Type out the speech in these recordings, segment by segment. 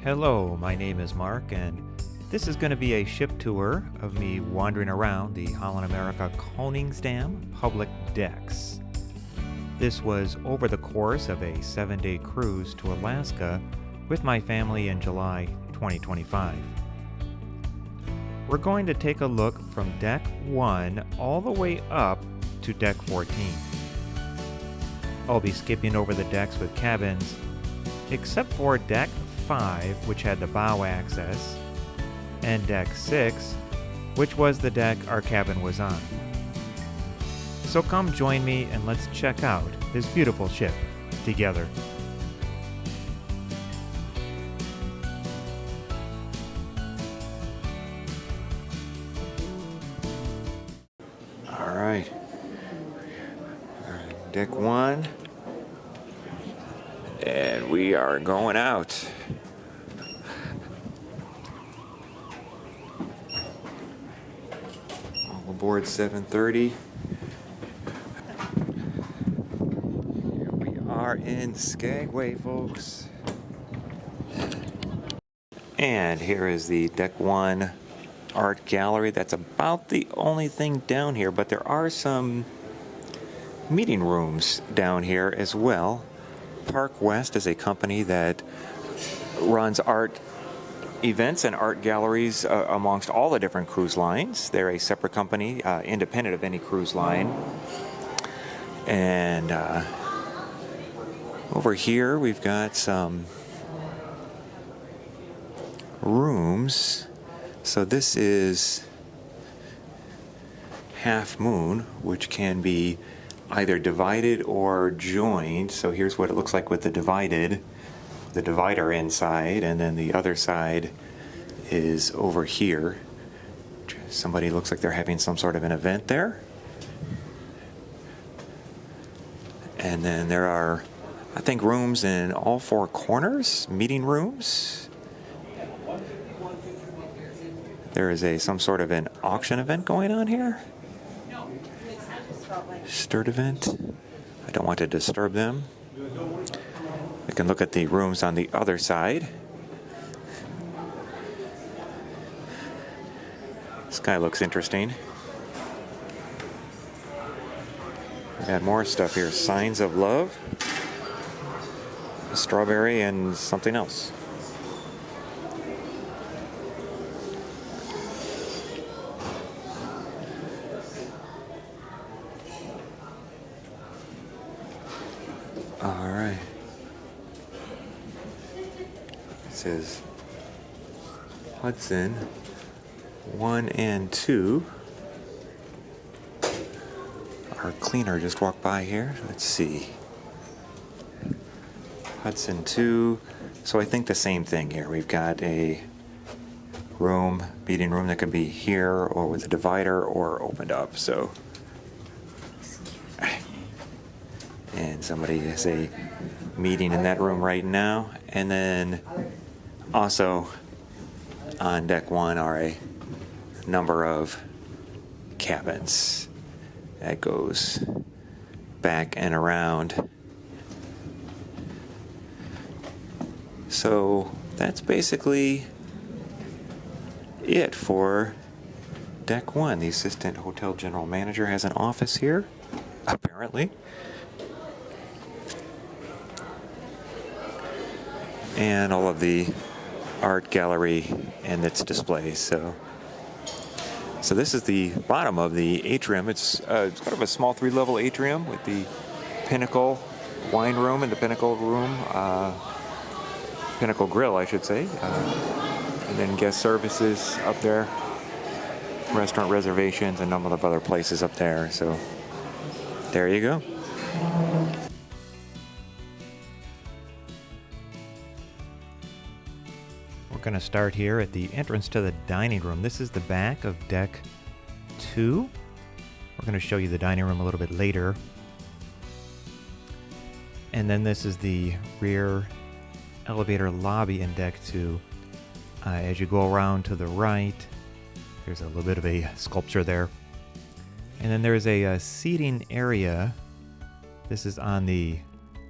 Hello, my name is Mark, and this is going to be a ship tour of me wandering around the Holland America Koningsdam public decks. This was over the course of a 7-day cruise to Alaska with my family in July 2025. We're going to take a look from deck 1 all the way up to deck 14. I'll be skipping over the decks with cabins, except for deck 5, which had the bow access, and deck 6, which was the deck our cabin was on. So come join me and let's check out this beautiful ship together. All right, deck 1, and we are going out. All aboard 7:30. Here we are in Skagway, folks. And here is the deck 1 art gallery. That's about the only thing down here, but there are some meeting rooms down here as well. Park West is a company that runs art events and art galleries amongst all the different cruise lines. They're a separate company, independent of any cruise line. And over here we've got some rooms. So this is Half Moon, which can be either divided or joined. So here's what it looks like with the divider inside, and then the other side is over here. Somebody looks like they're having some sort of an event there. And then there are, I think, rooms in all four corners, meeting rooms. There is some sort of an auction event going on here. Sturt event. I don't want to disturb them. We can look at the rooms on the other side. This guy looks interesting. We got more stuff here. Signs of love. A strawberry and something else. All right. It says Hudson 1 and 2. Our cleaner just walked by here. Let's see. Hudson 2. So I think the same thing here. We've got a room, meeting room that could be here or with a divider or opened up. So. And somebody has a meeting in that room right now. And then also on deck 1 are a number of cabins that goes back and around. So that's basically it for deck 1. The assistant hotel general manager has an office here, apparently. And all of the art gallery and its displays. So this is the bottom of the atrium. It's kind of a small 3-level atrium with the Pinnacle wine room and the Pinnacle room, Pinnacle grill, I should say, and then guest services up there, restaurant reservations, and a number of other places up there. So there you go. We're going to start here at the entrance to the dining room. This is the back of deck 2. We're going to show you the dining room a little bit later. And then this is the rear elevator lobby in deck 2. As you go around to the right, there's a little bit of a sculpture there. And then there's a seating area. This is on the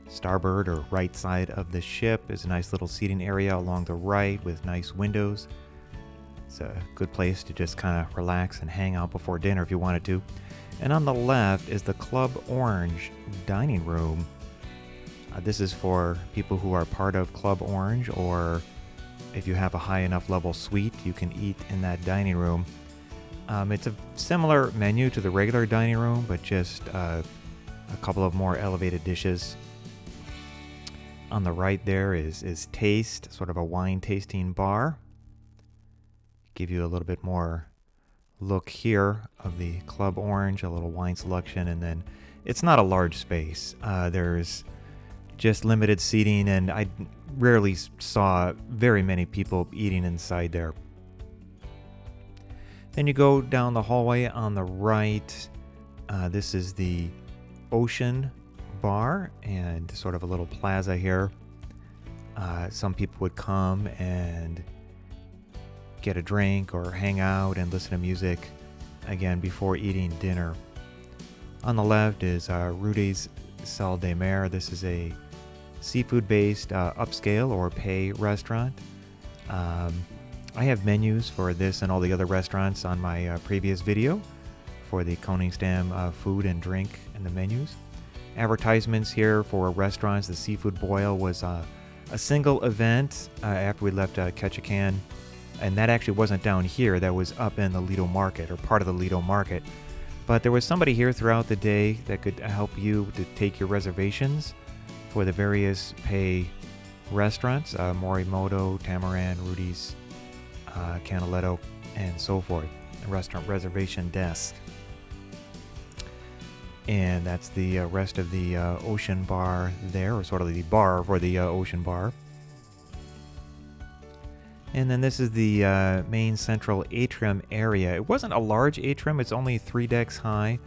starboard or right side of the ship is a nice little seating area along the right with nice windows. It's a good place to just kind of relax and hang out before dinner if you wanted to. And on the left is the Club Orange dining room. This is for people who are part of Club Orange, or if you have a high enough level suite, you can eat in that dining room. It's a similar menu to the regular dining room, but just a couple of more elevated dishes. On the right there is Taste, sort of a wine tasting bar. Give you a little bit more look here of the Club Orange, a little wine selection, and then it's not a large space. There's just limited seating, and I rarely saw very many people eating inside there. Then you go down the hallway on the right. This is the Ocean Bar and sort of a little plaza here. Some people would come and get a drink or hang out and listen to music, again, before eating dinner. On the left is Rudy's Salle de Mer. This is a seafood-based upscale or pay restaurant. I have menus for this and all the other restaurants on my previous video for the Koningsdam food and drink and the menus. Advertisements here for restaurants. The Seafood Boil was a single event after we left Ketchikan, and that actually wasn't down here. That was up in the Lido Market, or part of the Lido Market. But there was somebody here throughout the day that could help you to take your reservations for the various pay restaurants, Morimoto, Tamaran, Rudy's, Canaletto, and so forth. A restaurant reservation desk. And that's the rest of the Ocean Bar there, or sort of the bar for the Ocean Bar. And then this is the main central atrium area. It wasn't a large atrium, it's only 3 decks high.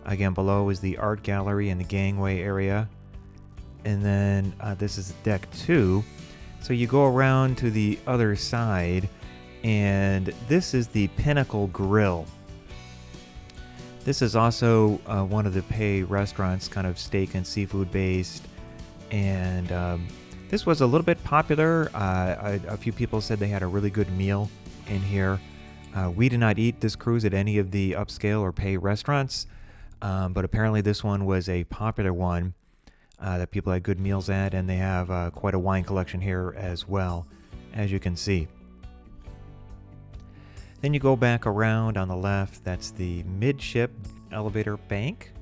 Again, below is the art gallery and the gangway area. And then this is deck 2. So you go around to the other side, and this is the Pinnacle Grill. This is also one of the pay restaurants, kind of steak and seafood based. And this was a little bit popular. A few people said they had a really good meal in here. We did not eat this cruise at any of the upscale or pay restaurants, but apparently this one was a popular one that people had good meals at, and they have quite a wine collection here as well, as you can see. Then you go back around on the left. That's the midship elevator bank.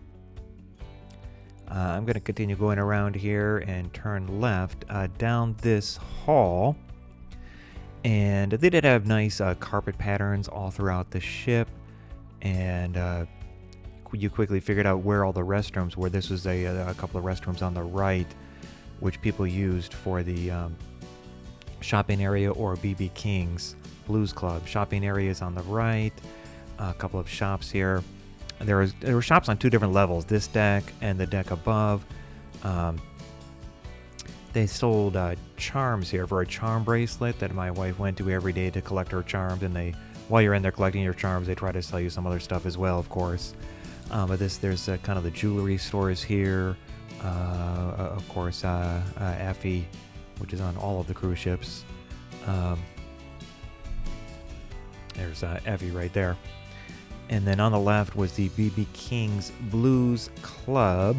I'm going to continue going around here and turn left down this hall. And they did have nice carpet patterns all throughout the ship. And you quickly figured out where all the restrooms were. This was a couple of restrooms on the right, which people used for the shopping area or BB King's Blues Club. Shopping areas on the right, a couple of shops here. There were shops on 2 different levels, this deck and the deck above. They sold charms here for a charm bracelet that my wife went to every day to collect her charms, and while you're in there collecting your charms, they try to sell you some other stuff as well, of course. But there's kind of the jewelry stores here. Of course, Effie, which is on all of the cruise ships. There's Effie right there. And then on the left was the BB King's Blues Club,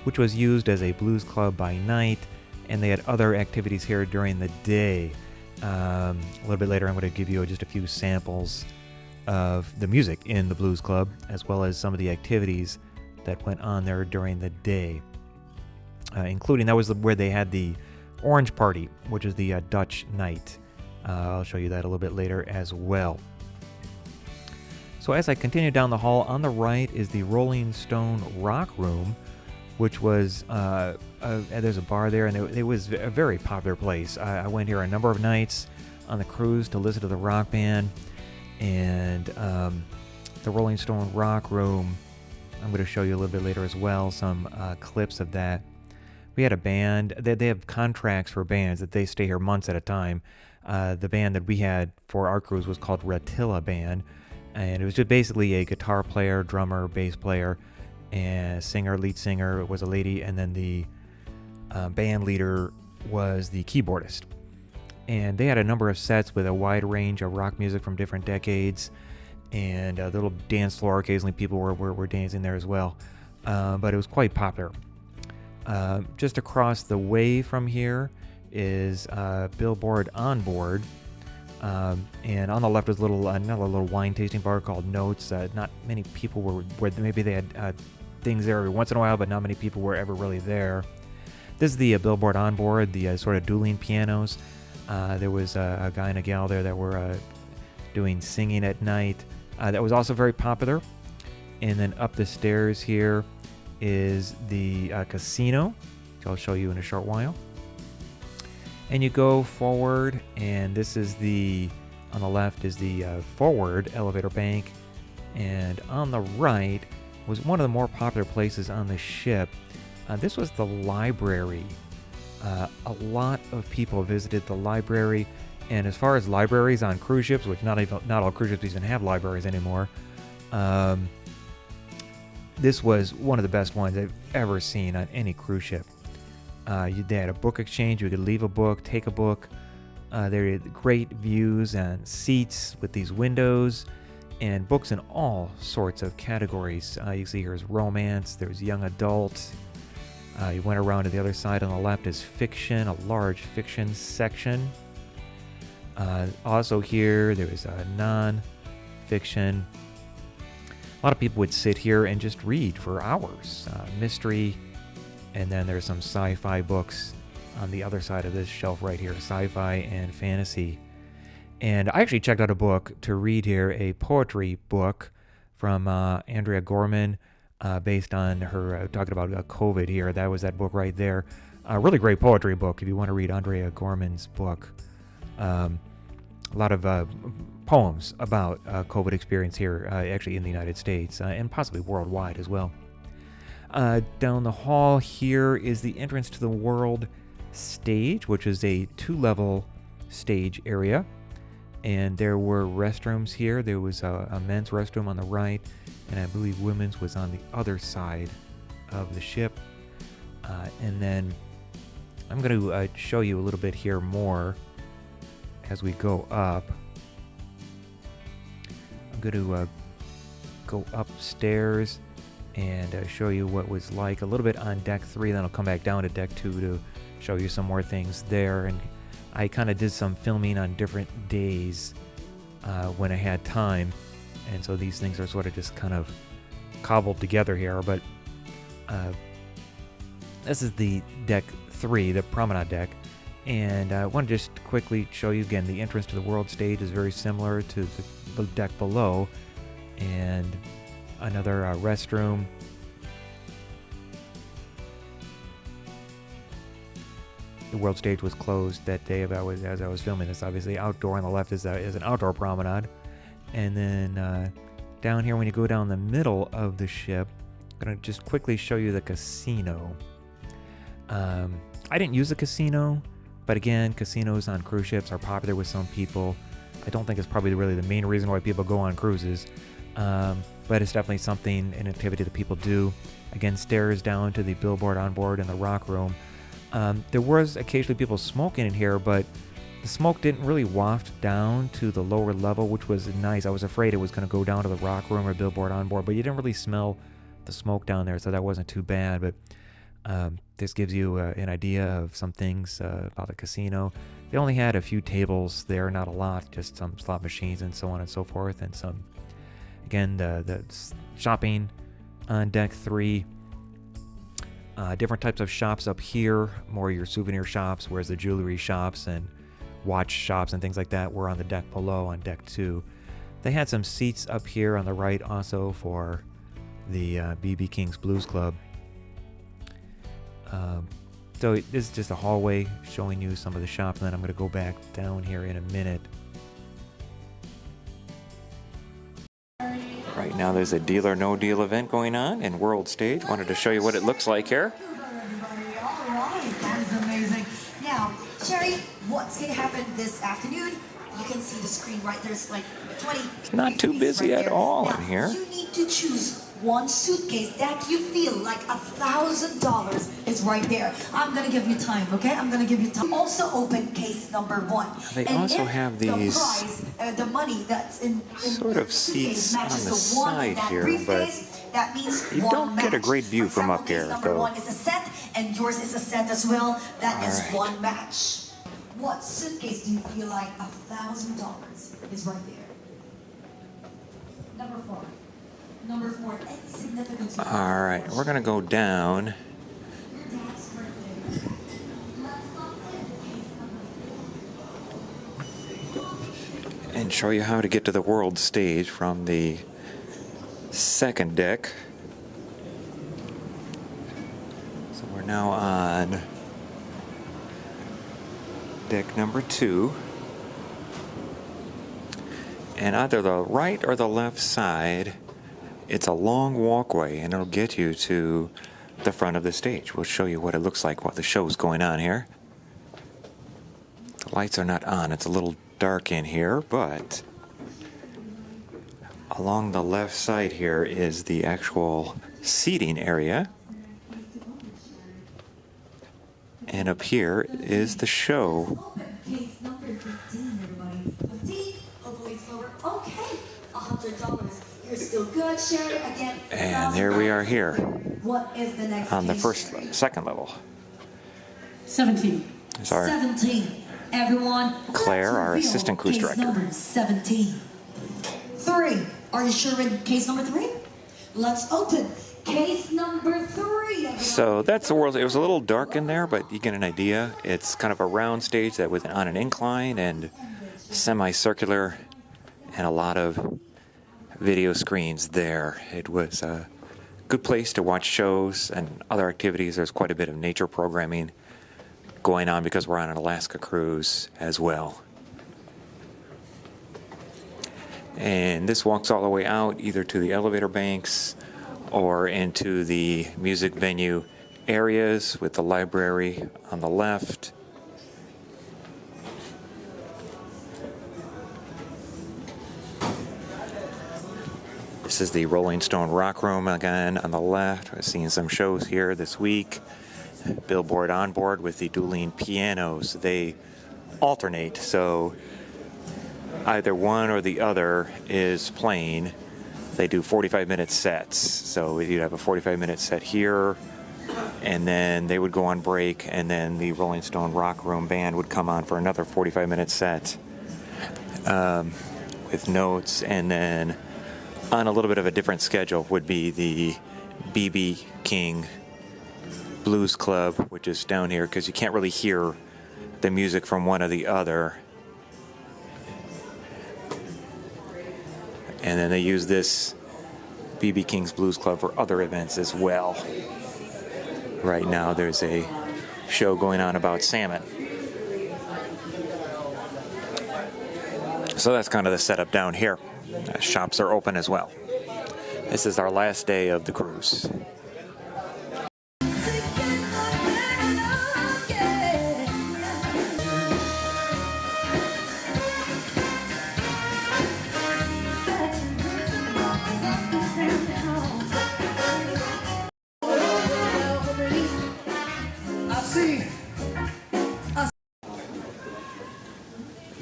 which was used as a blues club by night, and they had other activities here during the day. A little bit later, I'm going to give you just a few samples of the music in the Blues Club, as well as some of the activities that went on there during the day, including that was where they had the Orange Party, which is the Dutch night. I'll show you that a little bit later as well. So as I continue down the hall, on the right is the Rolling Stone Rock Room, which was, there's a bar there, and it was a very popular place. I went here a number of nights on the cruise to listen to the rock band, and the Rolling Stone Rock Room, I'm going to show you a little bit later as well, some clips of that. We had a band. They have contracts for bands that they stay here months at a time. The band that we had for our cruise was called Ratilla Band, and it was just basically a guitar player, drummer, bass player, and singer, lead singer was a lady, and then the band leader was the keyboardist. And they had a number of sets with a wide range of rock music from different decades, and the little dance floor, occasionally people were dancing there as well. But it was quite popular. Just across the way from here is Billboard On Board. And on the left is another little wine tasting bar called Notes. Not many people were maybe they had things there every once in a while, but not many people were ever really there. This is the Billboard On Board, the sort of dueling pianos. There was a guy and a gal there that were doing singing at night. That was also very popular. And then up the stairs here is the casino, which I'll show you in a short while. And you go forward, and this is on the left is the forward elevator bank. And on the right was one of the more popular places on the ship. This was the library. A lot of people visited the library. And as far as libraries on cruise ships, which not all cruise ships even have libraries anymore, this was one of the best ones I've ever seen on any cruise ship. They had a book exchange. You could leave a book, take a book. There were great views and seats with these windows and books in all sorts of categories. You see here's romance, there's young adult. You went around to the other side on the left is fiction, a large fiction section. Also here, there was non-fiction. A lot of people would sit here and just read for hours. Mystery, and then there's some sci-fi books on the other side of this shelf right here, sci-fi and fantasy. And I actually checked out a book to read here, a poetry book from Andrea Gorman, based on her talking about COVID here. That was that book right there. A really great poetry book if you want to read Andrea Gorman's book. A lot of poems about COVID experience here, actually in the United States, and possibly worldwide as well. Down the hall here is the entrance to the world stage, which is a 2-level stage area. And there were restrooms here. There was a men's restroom on the right, and I believe women's was on the other side of the ship. And then I'm going to show you a little bit here more as we go up. I'm going to go upstairs and show you what was like a little bit on deck 3. Then I'll come back down to deck 2 to show you some more things there. And I kind of did some filming on different days when I had time, and so these things are sort of just kind of cobbled together here. But this is the deck 3, the promenade deck, and I want to just quickly show you again the entrance to the world stage is very similar to the deck below, and another restroom. The world stage was closed that day as I was filming this. Obviously, outdoor on the left is an outdoor promenade. And then down here, when you go down the middle of the ship, I'm going to just quickly show you the casino. I didn't use the casino, but again, casinos on cruise ships are popular with some people. I don't think it's probably really the main reason why people go on cruises, but it's definitely an activity that people do. Again, stairs down to the billboard on board and the rock room. There was occasionally people smoking in here, but the smoke didn't really waft down to the lower level, which was nice. I was afraid it was going to go down to the rock room or billboard on board, but you didn't really smell the smoke down there, so that wasn't too bad. But this gives you an idea of some things about the casino. They only had a few tables there, not a lot, just some slot machines and so on and so forth, and some, again, the shopping on deck 3. Different types of shops up here, more your souvenir shops, whereas the jewelry shops and watch shops and things like that were on the deck below on deck 2. They had some seats up here on the right also for the B.B. King's Blues Club. So this is just a hallway showing you some of the shops, and then I'm going to go back down here in a minute. Right now there's a Deal or No Deal event going on in World Stage. Wanted to show you what it looks like here. All right, that is amazing. Now, Sherry, what's going to happen this afternoon? You can see the screen right there's like 20. It's not too busy right at all now, in here. You need to choose one suitcase that you feel like $1,000 is right there. I'm gonna give you time, okay? I'm gonna give you time. Also open case number 1. They and also if have these the prize, the money that's in sort of seats on the side here, but that means you don't get a great view from up here. Number 1 is a set, and yours is a set as well. That is one match. What suitcase do you feel like $1,000 is right there? Number 4. Number 4. Any significance? All right, we're gonna go down. And show you how to get to the world stage from the second deck. So we're now on deck number 2. And either the right or the left side, it's a long walkway, and it'll get you to the front of the stage. We'll show you what it looks like while the show's going on here. The lights are not on. It's a little dark in here, but along the left side here is the actual seating area. And up here is the show. Case number 15, everybody. 15. Hopefully it's lower. Okay. $100. You're still good. Share it again. And there we are here. What is the next on the case? second level. 17. Sorry. 17. Everyone. Claire, our let's reveal assistant cruise case director. Number 17. 3. Are you sure with case number 3? Let's open case number 3. Everyone. So that's the world. It was a little dark in there, but you get an idea. It's kind of a round stage that was on an incline and semicircular, and a lot of video screens there. It was a good place to watch shows and other activities. There's quite a bit of nature programming going on because we're on an Alaska cruise as well. And this walks all the way out either to the elevator banks or into the music venue areas with the library on the left. This is the Rolling Stone Rock Room again on the left. I've seen some shows here this week. Billboard on board with the dueling pianos. They alternate, so either one or the other is playing. They do 45-minute sets. So you'd have a 45-minute set here, and then they would go on break, and then the Rolling Stone Rock Room band would come on for another 45-minute set with notes, and then on a little bit of a different schedule would be the B.B. King Blues Club, which is down here because you can't really hear the music from one or the other. And then they use this B.B. King's Blues Club for other events as well. Right now there's a show going on about salmon. So that's kind of the setup down here. Shops are open as well. This is our last day of the cruise.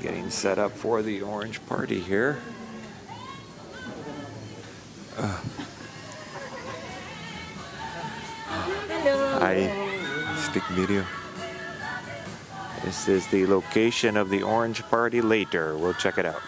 Getting set up for the orange party here. Stick video. This is the location of the orange party later. We'll check it out.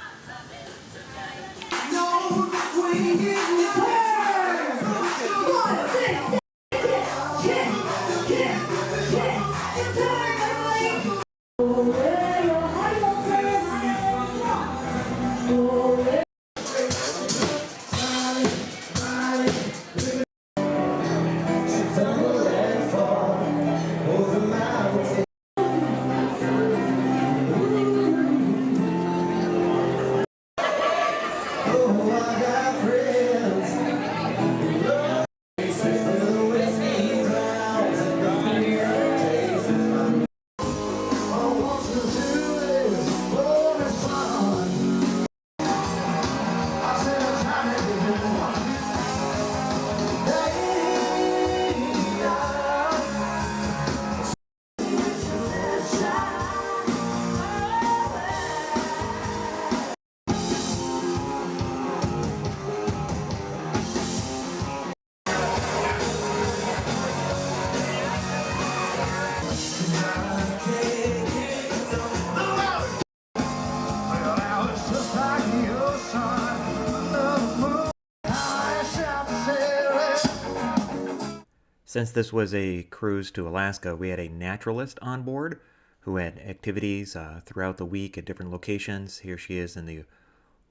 Since this was a cruise to Alaska, we had a naturalist on board who had activities throughout the week at different locations. Here she is in the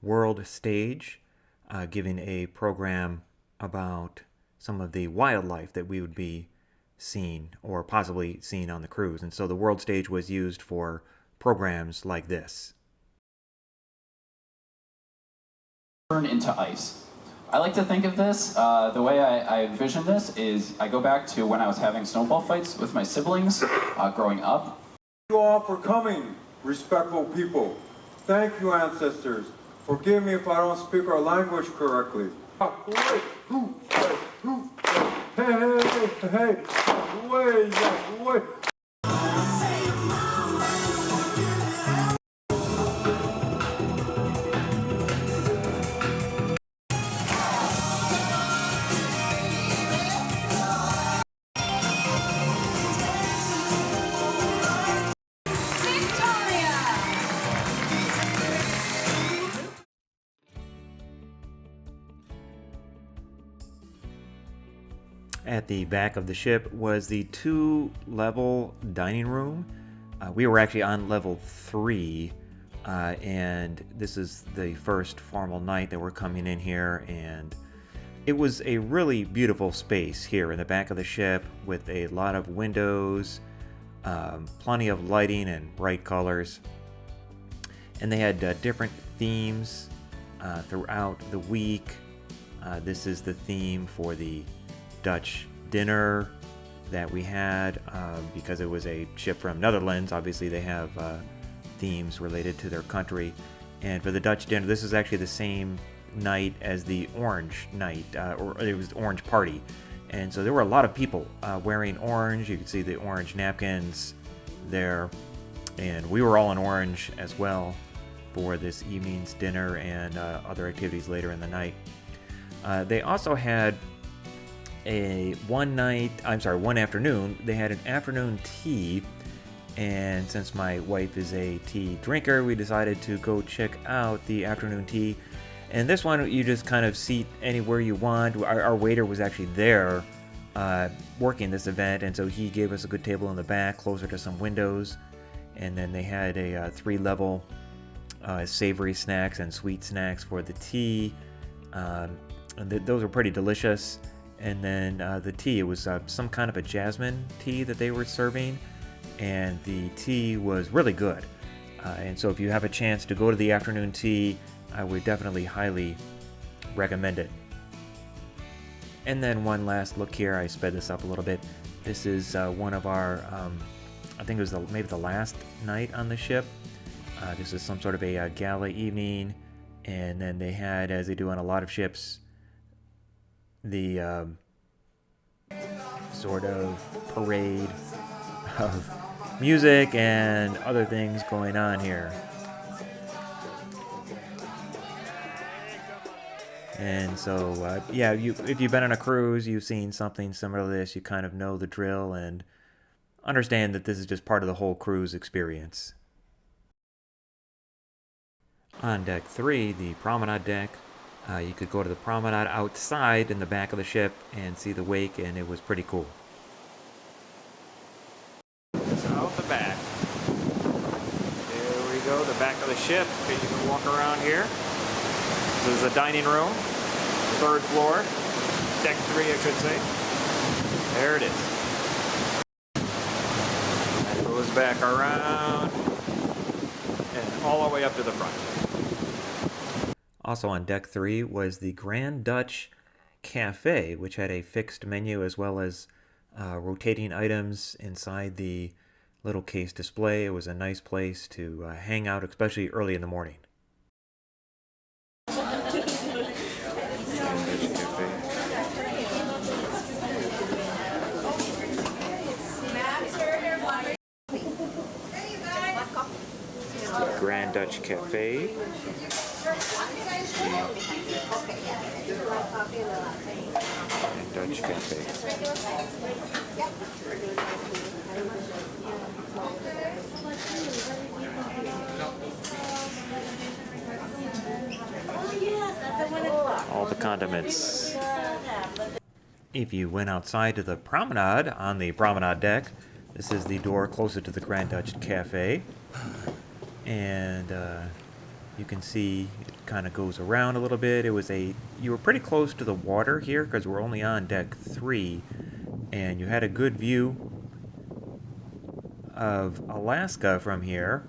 world stage, giving a program about some of the wildlife that we would be seeing or possibly seeing on the cruise. And so the world stage was used for programs like this. Turn into ice. I like to think of this, the way I envision this is I go back to when I was having snowball fights with my siblings growing up. Thank you all for coming, respectful people. Thank you, ancestors. Forgive me if I don't speak our language correctly. Hey, wait. At the back of the ship was the 2-level dining room. We were actually on level 3, and this is the first formal night that we're coming in here, and it was a really beautiful space here in the back of the ship with a lot of windows, plenty of lighting and bright colors, and they had different themes throughout the week. This is the theme for the Dutch dinner that we had because it was a ship from Netherlands. Obviously they have themes related to their country, and for the Dutch dinner, this is actually the same night as the orange night, or it was the orange party, and so there were a lot of people wearing orange. You can see the orange napkins there, and we were all in orange as well for this evening's dinner and other activities later in the night. They also had one afternoon, they had an afternoon tea, and since my wife is a tea drinker, we decided to go check out the afternoon tea. And this one, you just kind of seat anywhere you want. Our waiter was actually there working this event, and so he gave us a good table in the back, closer to some windows. And then they had a 3-level savory snacks and sweet snacks for the tea. And those were pretty delicious. And then the tea, it was some kind of a jasmine tea that they were serving, and the tea was really good. And so if you have a chance to go to the afternoon tea, I would definitely highly recommend it. And then one last look here, I sped this up a little bit. This is one of our, I think it was maybe the last night on the ship. This is some sort of a gala evening, and then they had, as they do on a lot of ships, the sort of parade of music and other things going on here. And so, yeah, if you've been on a cruise, you've seen something similar to this, you kind of know the drill and understand that this is just part of the whole cruise experience. On deck 3, the promenade deck, you could go to the promenade outside in the back of the ship and see the wake, and it was pretty cool. So out the back. There we go, the back of the ship. Okay, you can walk around here. This is the dining room, 3rd floor, deck 3 I should say. There it is. That goes back around and all the way up to the front. Also on deck 3 was the Grand Dutch Cafe, which had a fixed menu as well as rotating items inside the little case display. It was a nice place to hang out, especially early in the morning. Grand Dutch Cafe. And Dutch Cafe. all the condiments. If you went outside to the promenade on the promenade deck, this is the door closer to the Grand Dutch Cafe. And you can see it kind of goes around a little bit. You were pretty close to the water here because we're only on deck 3. And you had a good view of Alaska from here.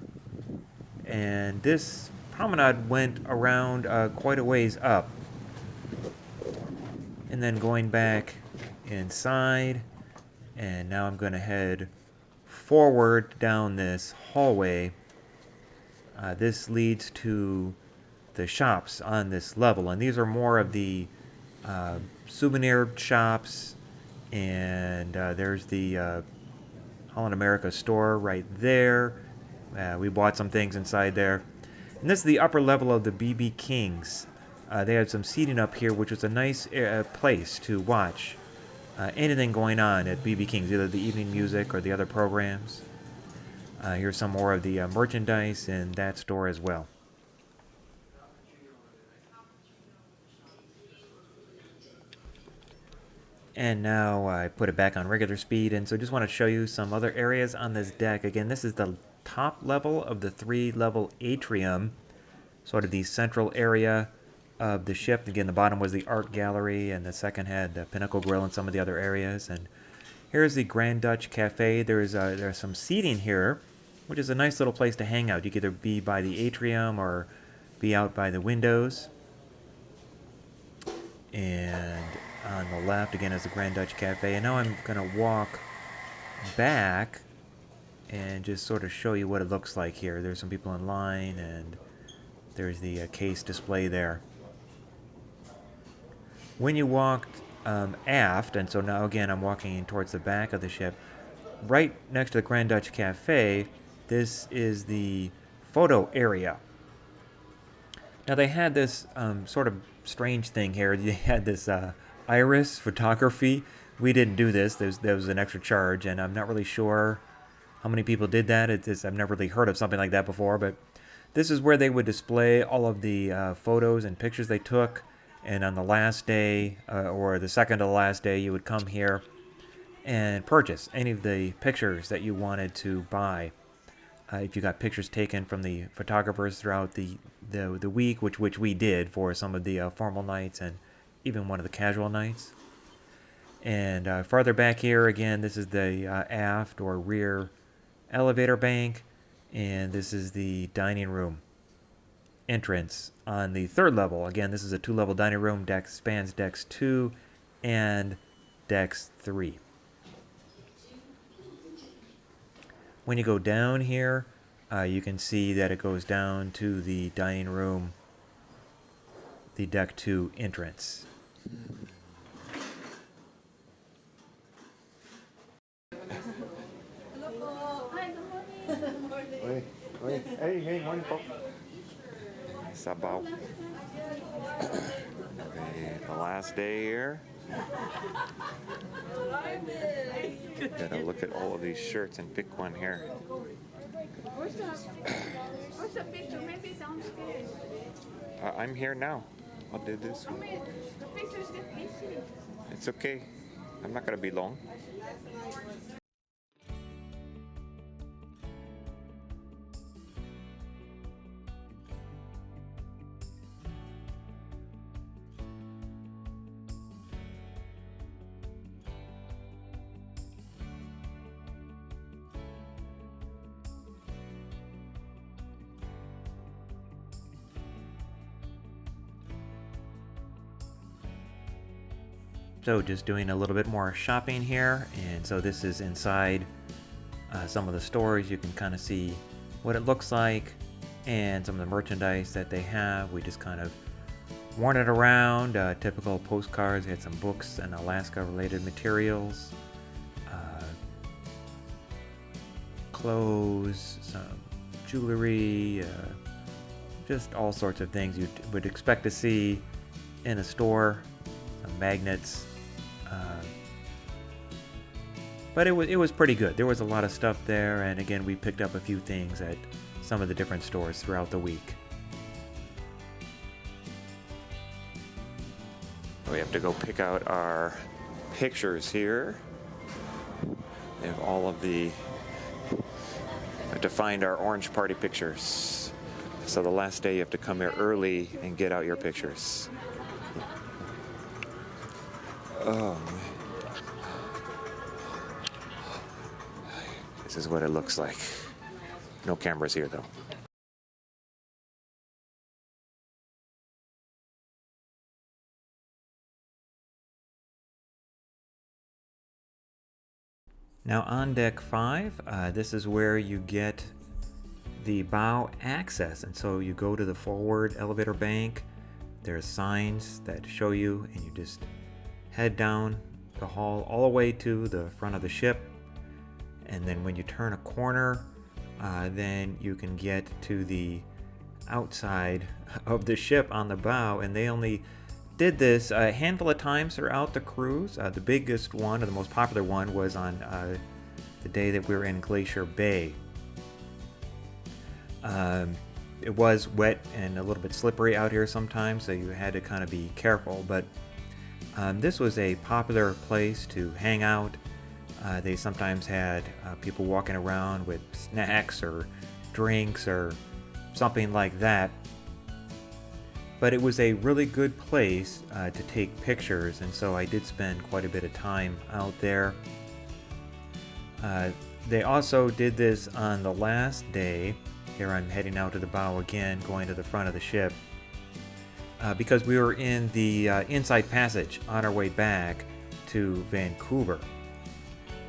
And this promenade went around quite a ways up. And then going back inside, and now I'm going to head forward down this hallway. This leads to the shops on this level, and these are more of the souvenir shops, and there's the Holland America store right there. We bought some things inside there. And this is the upper level of the BB King's. They had some seating up here, which was a nice place to watch anything going on at BB King's, either the evening music or the other programs. Here's some more of the merchandise in that store as well. And now I put it back on regular speed, and so I just want to show you some other areas on this deck. Again, this is the top level of the 3-level atrium, sort of the central area of the ship. Again, the bottom was the art gallery, and the second had the Pinnacle Grill and some of the other areas. And here's the Grand Dutch Cafe. There's some seating here, which is a nice little place to hang out. You could either be by the atrium or be out by the windows. And on the left, again, is the Grand Dutch Cafe. And now I'm going to walk back and just sort of show you what it looks like here. There's some people in line, and there's the case display there. When you walked aft, and so now again I'm walking towards the back of the ship, right next to the Grand Dutch Cafe, this is the photo area. Now they had this sort of strange thing here. They had this iris photography. We didn't do this. There was an extra charge, and I'm not really sure how many people did that. I've never really heard of something like that before, but this is where they would display all of the photos and pictures they took. And on the last day, or the second to the last day, you would come here and purchase any of the pictures that you wanted to buy. If you got pictures taken from the photographers throughout the week, which we did for some of the formal nights and even one of the casual nights. And farther back here, again, this is the aft or rear elevator bank, and this is the dining room entrance on the 3rd level. Again, this is a 2-level dining room. Deck spans decks 2 and decks 3. When you go down here, you can see that it goes down to the dining room, the deck 2 entrance. Hey, morning, folks. Sabaw. The last day here. Gotta look at all of these shirts and pick one here. Where's the picture? Maybe downstairs. I'm here now. I'll do this one. The pictures get busy. It's okay. I'm not gonna be long. So just doing a little bit more shopping here, and so this is inside some of the stores. You can kind of see what it looks like and some of the merchandise that they have. We just kind of wandered around, typical postcards. We had some books and Alaska related materials, clothes, some jewelry, just all sorts of things you would expect to see in a store, some magnets. But it was pretty good. There was a lot of stuff there, and again, we picked up a few things at some of the different stores throughout the week. We have to go pick out our pictures here. We have all of the... We have to find our orange party pictures. So the last day you have to come here early and get out your pictures. Oh, man. This is what it looks like. No cameras here, though. Now on deck 5, this is where you get the bow access, and so you go to the forward elevator bank. There's signs that show you, and you just head down the hall all the way to the front of the ship, and then when you turn a corner, then you can get to the outside of the ship on the bow. And they only did this a handful of times throughout the cruise. The biggest one, or the most popular one, was on the day that we were in Glacier Bay. It was wet and a little bit slippery out here sometimes, so you had to kind of be careful, but this was a popular place to hang out. They sometimes had people walking around with snacks or drinks or something like that. But it was a really good place to take pictures, and so I did spend quite a bit of time out there. They also did this on the last day. Here I'm heading out to the bow again, going to the front of the ship, because we were in the inside passage on our way back to Vancouver.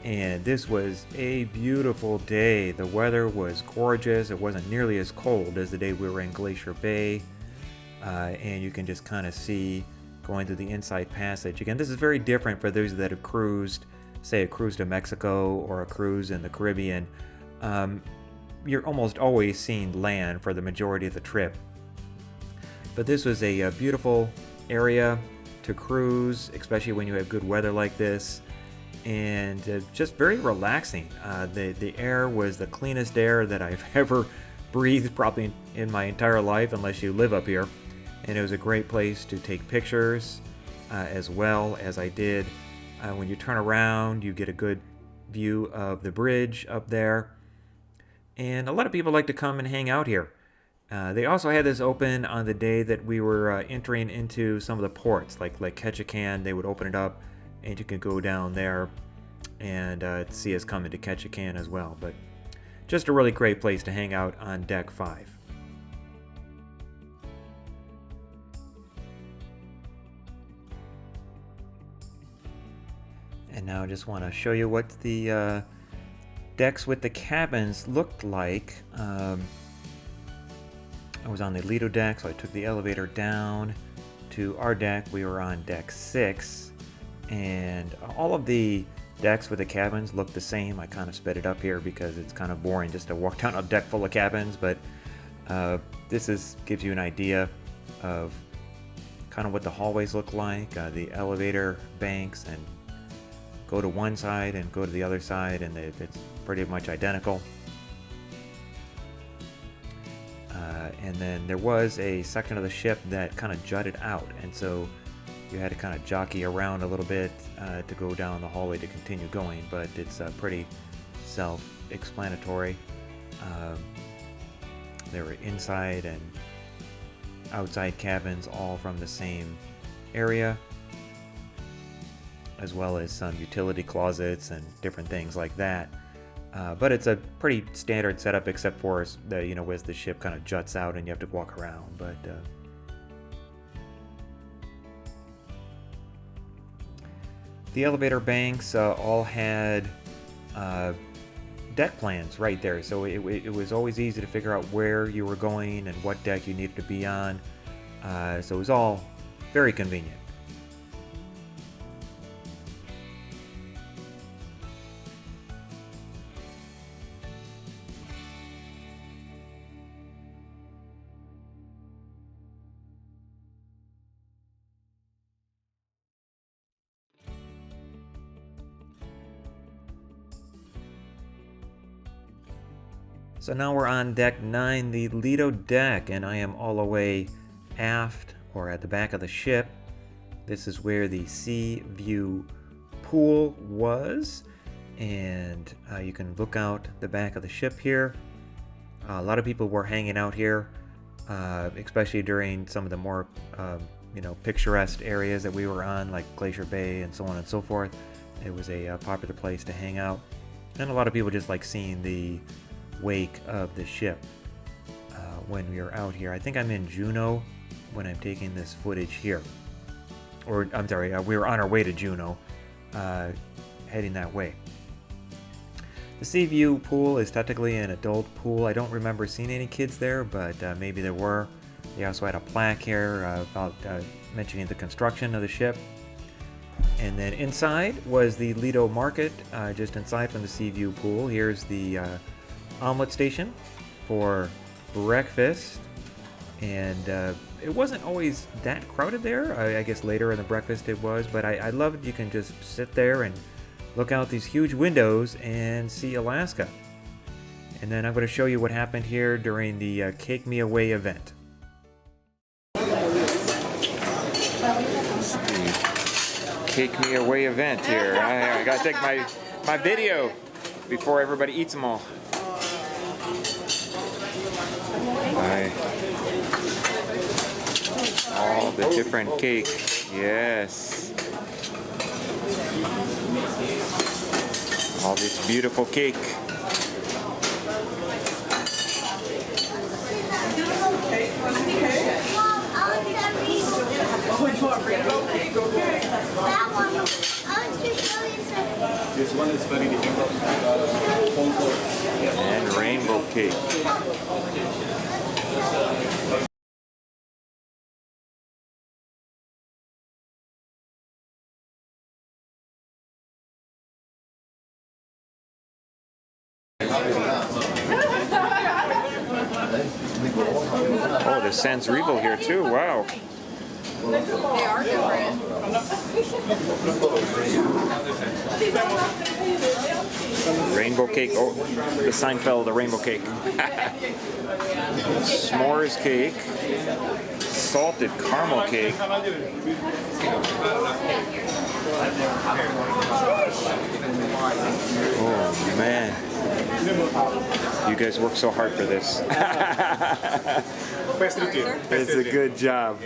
And this was a beautiful day. The weather was gorgeous. It wasn't nearly as cold as the day we were in Glacier Bay. And you can just kind of see going through the inside passage. Again, this is very different for those that have cruised, say a cruise to Mexico or a cruise in the Caribbean. You're almost always seeing land for the majority of the trip. But this was a beautiful area to cruise, especially when you have good weather like this. And just very relaxing. The air was the cleanest air that I've ever breathed probably in my entire life, unless you live up here. And it was a great place to take pictures as well as I did. When you turn around, you get a good view of the bridge up there. And a lot of people like to come and hang out here. They also had this open on the day that we were entering into some of the ports, like Ketchikan. They would open it up, and you can go down there and see us coming to Ketchikan as well. But just a really great place to hang out on deck 5. And now I just want to show you what the decks with the cabins looked like. I was on the Lido deck, so I took the elevator down to our deck. We were on deck 6, and all of the decks with the cabins look the same. I kind of sped it up here because it's kind of boring just to walk down a deck full of cabins, but this gives you an idea of kind of what the hallways look like, the elevator banks, and go to one side and go to the other side, and it's pretty much identical. And then there was a section of the ship that kind of jutted out, and so you had to kind of jockey around a little bit to go down the hallway to continue going, but it's pretty self-explanatory. There were inside and outside cabins all from the same area, as well as some utility closets and different things like that. But it's a pretty standard setup, except for as the ship kind of juts out and you have to walk around. But the elevator banks all had deck plans right there, so it was always easy to figure out where you were going and what deck you needed to be on. So it was all very convenient. So now we're on deck 9, the Lido deck, and I am all the way aft, or at the back of the ship. This is where the sea view pool was, and you can look out the back of the ship here. A lot of people were hanging out here, especially during some of the more picturesque areas that we were on, like Glacier Bay and so on and so forth. It was a popular place to hang out, and a lot of people just like seeing the wake of the ship when we were out here. I think I'm in Juneau when I'm taking this footage here, or I'm sorry, we were on our way to Juneau, heading that way. The Sea View pool is technically an adult pool. I don't remember seeing any kids there, but maybe there were. They also had a plaque here about mentioning the construction of the ship. And then inside was the Lido Market, just inside from the Sea View pool. Here's the omelet station for breakfast. And it wasn't always that crowded there. I guess later in the breakfast it was, but I love it. You can just sit there and look out these huge windows and see Alaska. And then I'm going to show you what happened here during the Cake Me Away event. Cake Me Away event here. I gotta take my video before everybody eats them all. All the different cake. Yes. All this beautiful cake. This one is very difficult. And rainbow cake. Oh, the Sans Revel here too. Wow. They are different. Rainbow cake. Oh, the Seinfeld, the rainbow cake. S'mores cake. Salted caramel cake. Oh, man. You guys work so hard for this. It's a good job.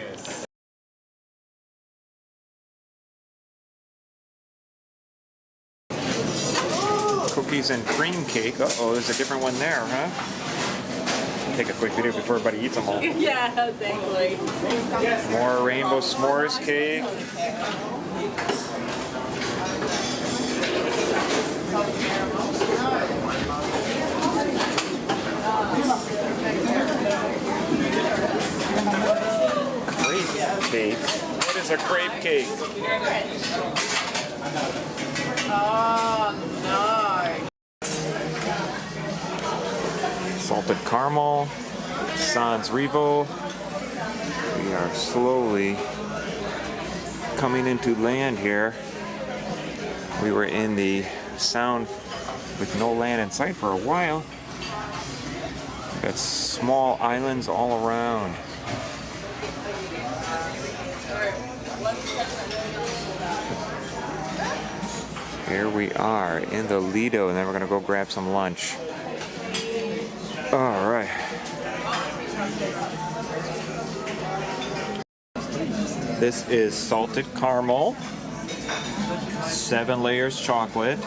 Cookies and cream cake. Uh-oh, there's a different one there, huh? Take a quick video before everybody eats them all. Yeah, thankfully. More rainbow s'mores cake. Crepe cake. What is a crepe cake? Oh, no. Salted caramel, Sans Revo. We are slowly coming into land here. We were in the sound with no land in sight for a while. We've got small islands all around. Here we are in the Lido, and then we're gonna go grab some lunch. All right. This is salted caramel, 7 layers chocolate,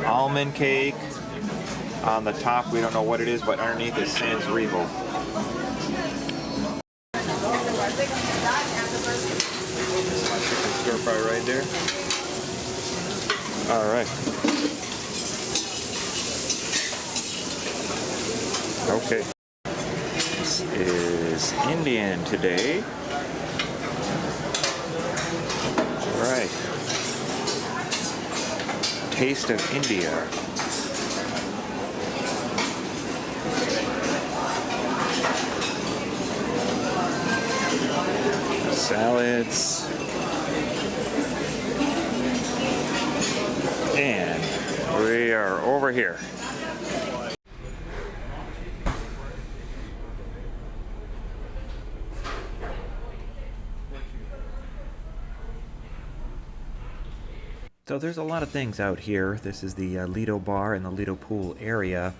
almond cake. On the top, we don't know what it is, but underneath is Sans Revo. Stir fry right there. All right. Okay. This is Indian today. All right. Taste of India. Salads. And we are over here. So there's a lot of things out here. This is the Lido bar and the Lido pool area.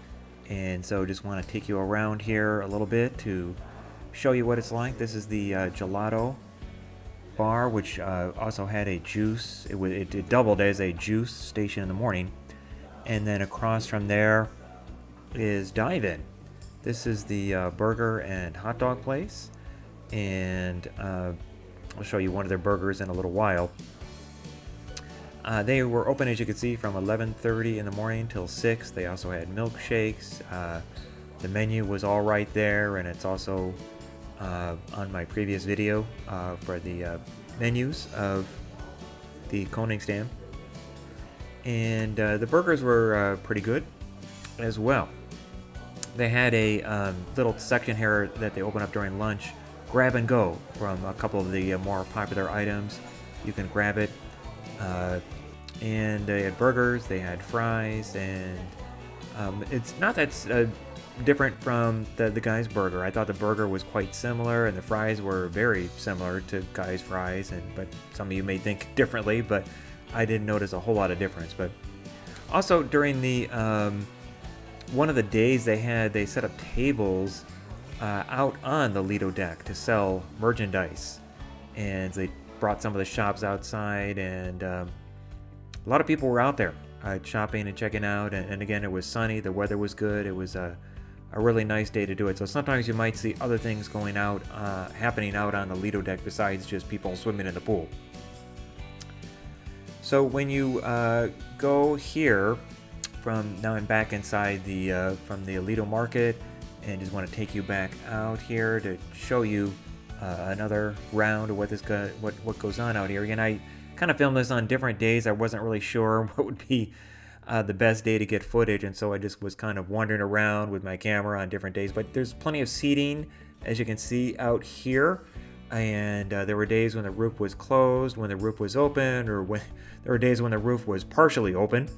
And so just want to take you around here a little bit to show you what it's like. This is the gelato bar, which also had a juice. It doubled as a juice station in the morning. And then across from there is Dive-In. This is the burger and hot dog place. And I'll show you one of their burgers in a little while. They were open, as you can see, from 11:30 in the morning till 6. They also had milkshakes. The menu was all right there, and it's also on my previous video for the menus of the Koningsdam. And the burgers were pretty good as well. They had a little section here that they opened up during lunch, grab and go, from a couple of the more popular items. You can grab it. And they had burgers, they had fries, and it's not that different from the guy's burger. I thought the burger was quite similar, and the fries were very similar to guy's fries, but some of you may think differently, but I didn't notice a whole lot of difference. But also during the one of the days they set up tables out on the Lido deck to sell merchandise, and they brought some of the shops outside, and a lot of people were out there shopping and checking out. And again, it was sunny, the weather was good. It was a really nice day to do it. So sometimes you might see other things going out, happening out on the Lido deck besides just people swimming in the pool. So when you go here, now I'm back inside the from the Lido market, and just want to take you back out here to show you another round of what goes on out here. Again, I kind of filmed this on different days. I wasn't really sure what would be the best day to get footage, and so I just was kind of wandering around with my camera on different days. But there's plenty of seating, as you can see out here, and there were days when the roof was closed, when the roof was open, or when there were days when the roof was partially open.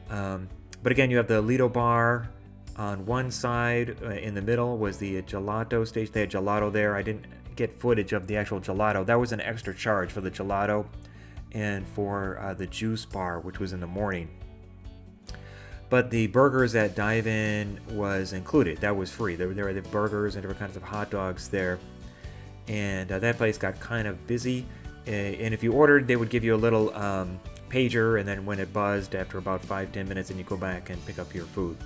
But again, you have the Lido bar on one side. In the middle was the gelato station. They had gelato there. I didn't get footage of the actual gelato. That was an extra charge for the gelato and for the juice bar, which was in the morning. But the burgers at Dive-In was included. That was free. There were the burgers and different kinds of hot dogs there. And that place got kind of busy. And if you ordered, they would give you a little pager, and then when it buzzed after about 5-10 minutes, then you go back and pick up your food.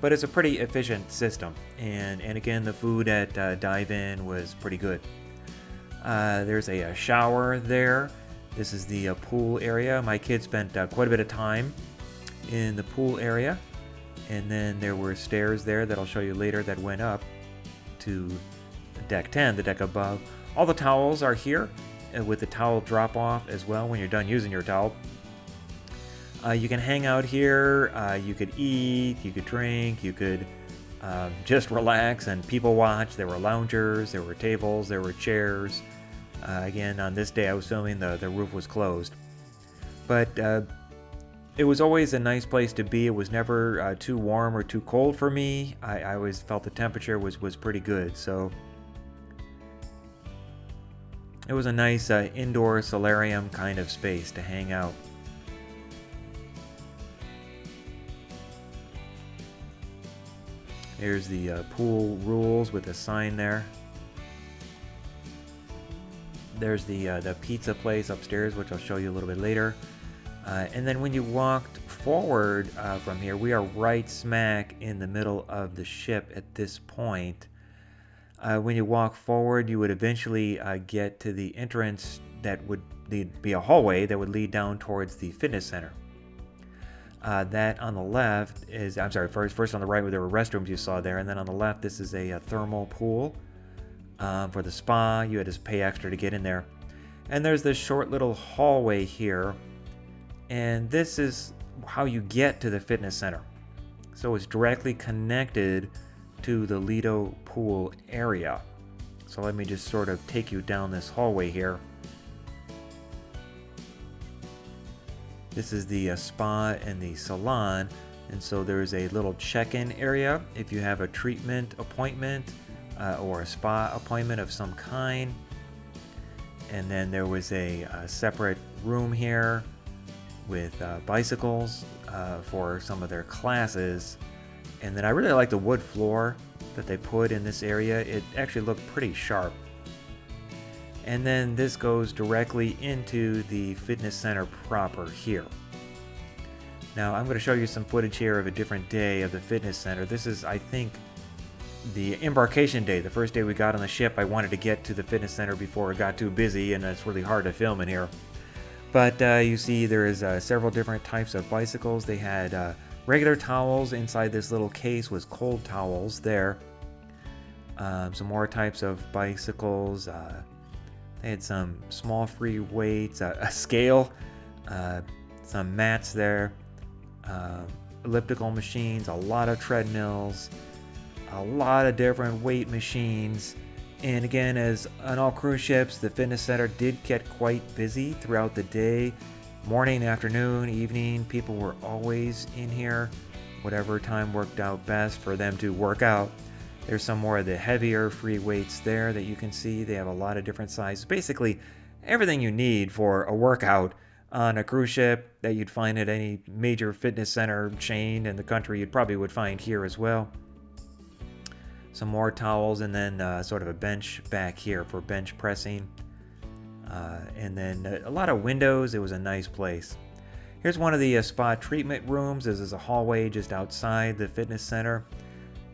But it's a pretty efficient system. And again, the food at Dive-In was pretty good. There's a shower there. This is the pool area. My kids spent quite a bit of time in the pool area. And then there were stairs there that I'll show you later that went up to deck 10, the deck above. All the towels are here with the towel drop off as well when you're done using your towel. You can hang out here, you could eat, you could drink, you could just relax and people watch. There were loungers, there were tables, there were chairs. Again, on this day I was filming, the roof was closed. But it was always a nice place to be. It was never too warm or too cold for me. I always felt the temperature was pretty good. So it was a nice indoor solarium kind of space to hang out. Here's the pool rules with a sign there. There's the pizza place upstairs, which I'll show you a little bit later. And then when you walked forward from here, we are right smack in the middle of the ship at this point. When you walk forward, you would eventually get to the entrance that would be a hallway that would lead down towards the fitness center. That on the left is, I'm sorry, first on the right where there were restrooms you saw there, and then on the left this is a thermal pool for the spa. You had to pay extra to get in there. And there's this short little hallway here, and this is how you get to the fitness center. So it's directly connected to the Lido pool area. So let me just sort of take you down this hallway here. This is the spa and the salon, and so there's a little check-in area if you have a treatment appointment or a spa appointment of some kind. And then there was a separate room here with bicycles for some of their classes. And then I really like the wood floor that they put in this area. It actually looked pretty sharp. And then this goes directly into the fitness center proper here. Now I'm going to show you some footage here of a different day of the fitness center. This is, I think, the embarkation day, the first day we got on the ship. I wanted to get to the fitness center before it got too busy, and it's really hard to film in here. But you see there is several different types of bicycles. They had regular towels inside this little case with cold towels there. Some more types of bicycles. They had some small free weights, a scale, some mats there, elliptical machines, a lot of treadmills, a lot of different weight machines. And again, as on all cruise ships, the fitness center did get quite busy throughout the day. Morning, afternoon, evening, people were always in here, whatever time worked out best for them to work out. There's some more of the heavier free weights there that you can see. They have a lot of different sizes. Basically, everything you need for a workout on a cruise ship that you'd find at any major fitness center chain in the country, you probably would find here as well. Some more towels, and then sort of a bench back here for bench pressing. And then a lot of windows. It was a nice place. Here's one of the spa treatment rooms. This is a hallway just outside the fitness center.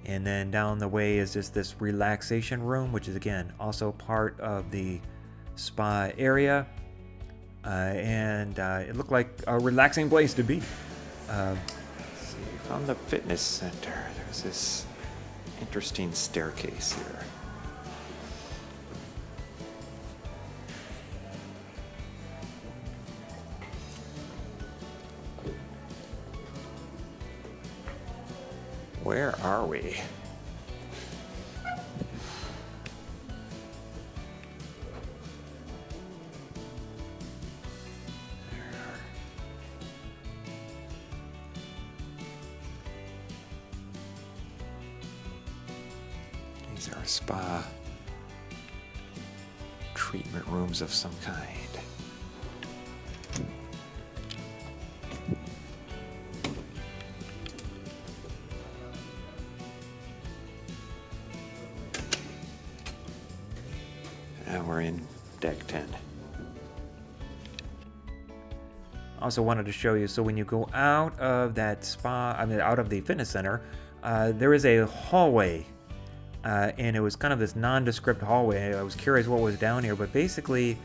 And then down the way is just this relaxation room, which is, again, also part of the spa area. And it looked like a relaxing place to be. Let's see, from the fitness center, there's this interesting staircase here. Where are we? These are spa treatment rooms of some kind. And we're in deck 10. Also wanted to show you, so when you go out of that spa, out of the fitness center, there is a hallway. And it was kind of this nondescript hallway. I was curious what was down here, but basically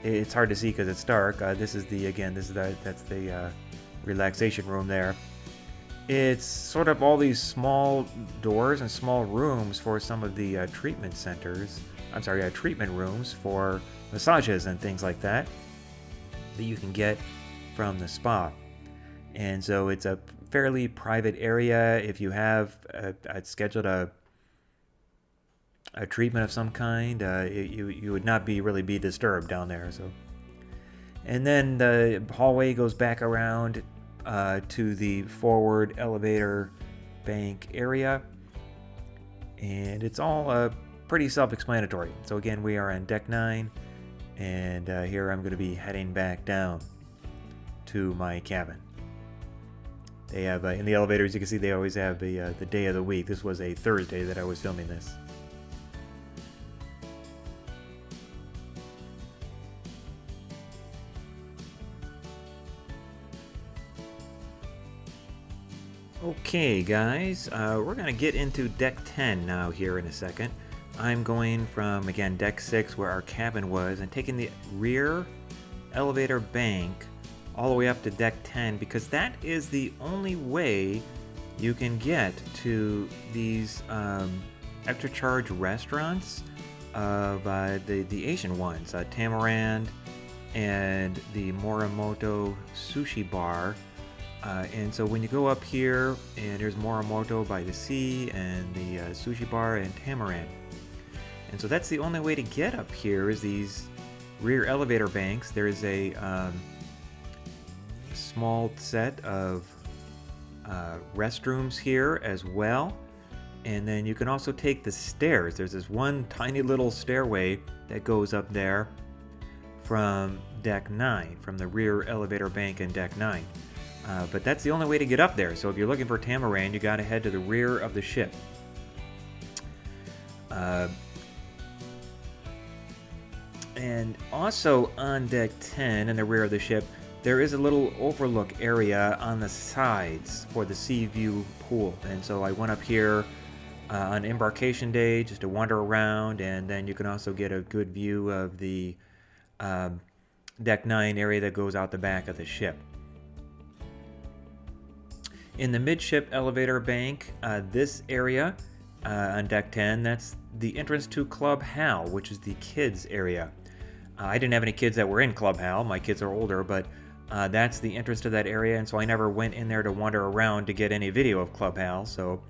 it's hard to see because it's dark. This is the relaxation room there. It's sort of all these small doors and small rooms for some of the treatment rooms for massages and things like that you can get from the spa. And so it's a fairly private area. If you have scheduled a treatment of some kind, you would not really be disturbed down there. So, and then the hallway goes back around to the forward elevator bank area, and it's all pretty self-explanatory. So again, we are on deck 9, and here I'm going to be heading back down to my cabin. They have in the elevators, you can see they always have the day of the week. This was a Thursday that I was filming this. Okay guys, we're going to get into deck 10 now here in a second. I'm going from, again, deck 6 where our cabin was, and taking the rear elevator bank all the way up to deck 10, because that is the only way you can get to these extra charge restaurants of the Asian ones, Tamarind and the Morimoto Sushi Bar. And so when you go up here, and there's Morimoto by the sea, and the Sushi Bar and Tamarind. And so that's the only way to get up here, is these rear elevator banks. There's a small set of restrooms here as well. And then you can also take the stairs. There's this one tiny little stairway that goes up there from deck 9, from the rear elevator bank in deck 9. But that's the only way to get up there. So if you're looking for Tamaran, you got to head to the rear of the ship. And also on deck 10 in the rear of the ship, there is a little overlook area on the sides for the sea view pool. And so I went up here on embarkation day just to wander around, and then you can also get a good view of the deck 9 area that goes out the back of the ship. In the midship elevator bank, this area on deck 10, that's the entrance to Club Hal, which is the kids area. I didn't have any kids that were in Club Hal. My kids are older, but that's the entrance to that area, and so I never went in there to wander around to get any video of Club Hal. So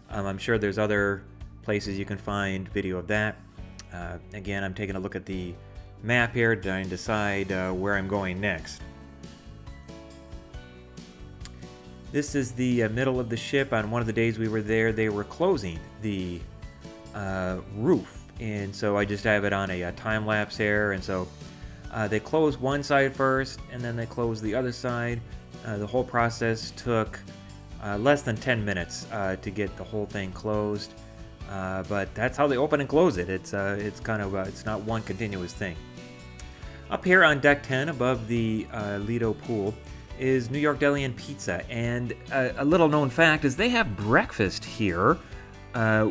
I'm sure there's other places you can find video of that. Again, I'm taking a look at the map here to decide where I'm going next. This is the middle of the ship. On one of the days we were there, they were closing the roof. And so I just have it on a time lapse here. And so they closed one side first, and then they closed the other side. The whole process took less than 10 minutes to get the whole thing closed. But that's how they open and close it. It's kind of it's not one continuous thing. Up here on deck 10, above the Lido pool, is New York Deli and Pizza. And a little known fact is they have breakfast here,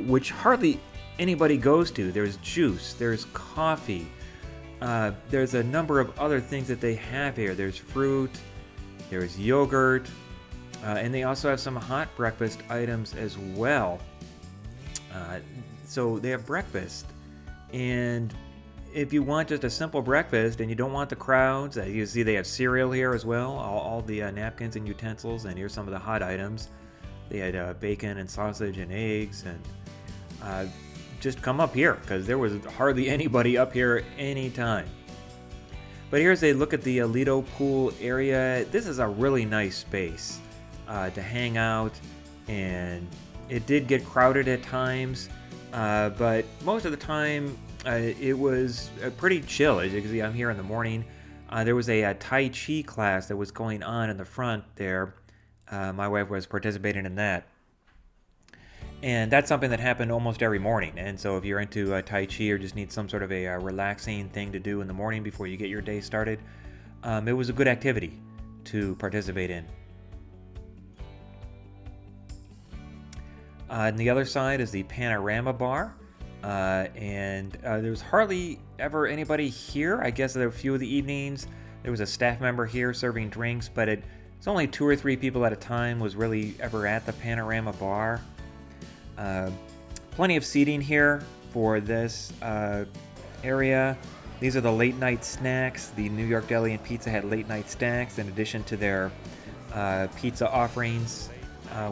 which hardly anybody goes to. There's juice, there's coffee, there's a number of other things that they have here. There's fruit, there's yogurt, and they also have some hot breakfast items as well. So they have breakfast, and if you want just a simple breakfast and you don't want the crowds, you see they have cereal here as well, all the napkins and utensils, and here's some of the hot items. They had bacon and sausage and eggs, and just come up here because there was hardly anybody up here anytime. But here's a look at the Lido pool area. This is a really nice space to hang out, and it did get crowded at times, but most of the time it was pretty chill. As you can see, I'm here in the morning. There was a Tai Chi class that was going on in the front there. My wife was participating in that. And that's something that happened almost every morning. And so if you're into Tai Chi or just need some sort of a relaxing thing to do in the morning before you get your day started, it was a good activity to participate in. On the other side is the Panorama Bar. And there was hardly ever anybody here. I guess there were a few of the evenings. There was a staff member here serving drinks, but it's only 2 or 3 people at a time was really ever at the Panorama Bar. Plenty of seating here for this area. These are the late night snacks. The New York Deli and Pizza had late night snacks in addition to their pizza offerings,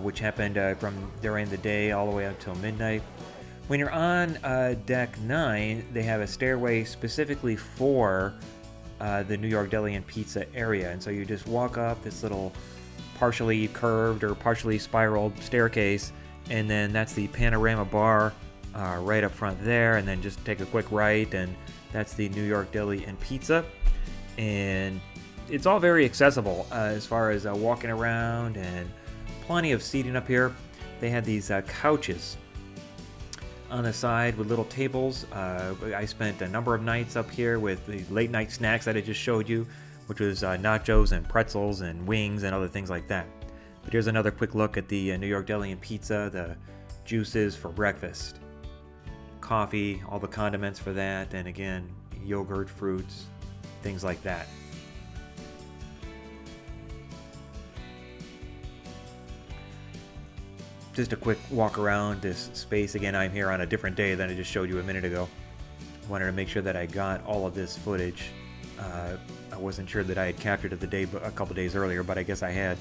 which happened from during the day all the way up till midnight. When you're on deck 9, they have a stairway specifically for the New York Deli and Pizza area. And so you just walk up this little partially curved or partially spiraled staircase, and then that's the Panorama Bar right up front there, and then just take a quick right, and that's the New York Deli and Pizza. And it's all very accessible as far as walking around, and plenty of seating up here. They had these couches on the side with little tables. I spent a number of nights up here with the late night snacks that I just showed you, which was nachos and pretzels and wings and other things like that. But here's another quick look at the New York Deli and Pizza, the juices for breakfast, coffee, all the condiments for that, and again, yogurt, fruits, things like that. Just a quick walk around this space. Again, I'm here on a different day than I just showed you a minute ago. Wanted to make sure that I got all of this footage. I wasn't sure that I had captured it a couple days earlier, but I guess I had.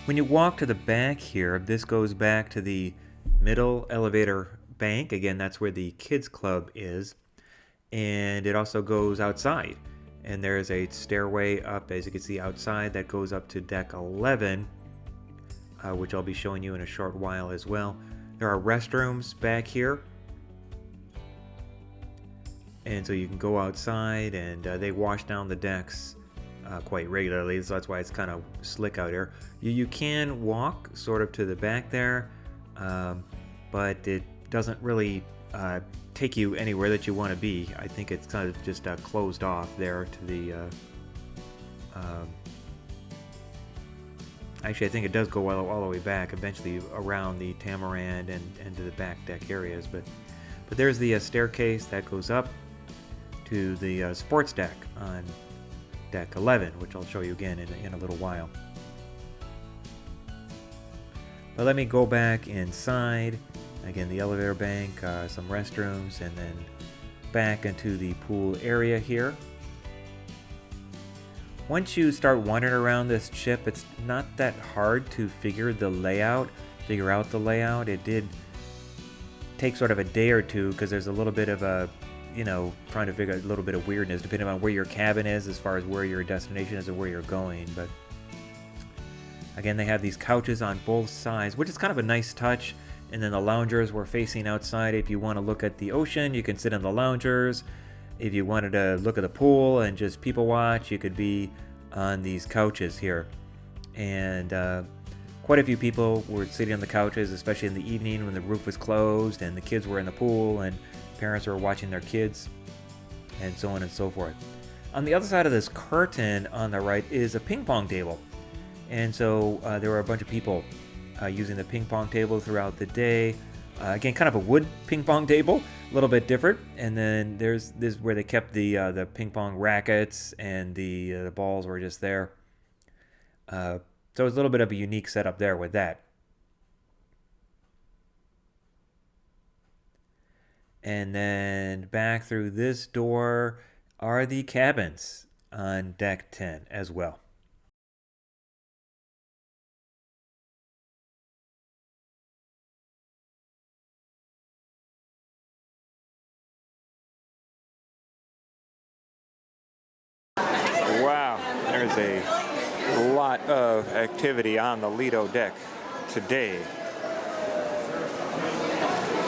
When you walk to the back here, this goes back to the middle elevator bank. Again, that's where the kids club is. And it also goes outside. And there's a stairway up, as you can see outside, that goes up to deck 11, which I'll be showing you in a short while as well. There are restrooms back here. and so you can go outside, and they wash down the decks quite regularly, so that's why it's kind of slick out here. You can walk sort of to the back there, but it doesn't really take you anywhere that you want to be. I think it's kind of just closed off there to the actually, I think it does go all the way back eventually around the Tamarind and to the back deck areas, but there's the staircase that goes up to the sports deck on deck 11, which I'll show you again in a little while. But let me go back inside. Again, the elevator bank, some restrooms, and then back into the pool area here. Once you start wandering around this ship, it's not that hard to figure out the layout. It did take sort of a day or two because there's a little bit of a, trying to figure out a little bit of weirdness depending on where your cabin is as far as where your destination is or where you're going. But again, they have these couches on both sides, which is kind of a nice touch. And then the loungers were facing outside. If you want to look at the ocean, you can sit in the loungers. If you wanted to look at the pool and just people watch, you could be on these couches here. And quite a few people were sitting on the couches, especially in the evening when the roof was closed and the kids were in the pool and parents were watching their kids, and so on and so forth. On the other side of this curtain on the right is a ping pong table. And so there were a bunch of people using the ping pong table throughout the day. Again, kind of a wood ping pong table, a little bit different. And then this is where they kept the ping pong rackets, and the balls were just there. So it was a little bit of a unique setup there with that. And then back through this door are the cabins on deck 10 as well. Wow, there's a lot of activity on the Lido deck today.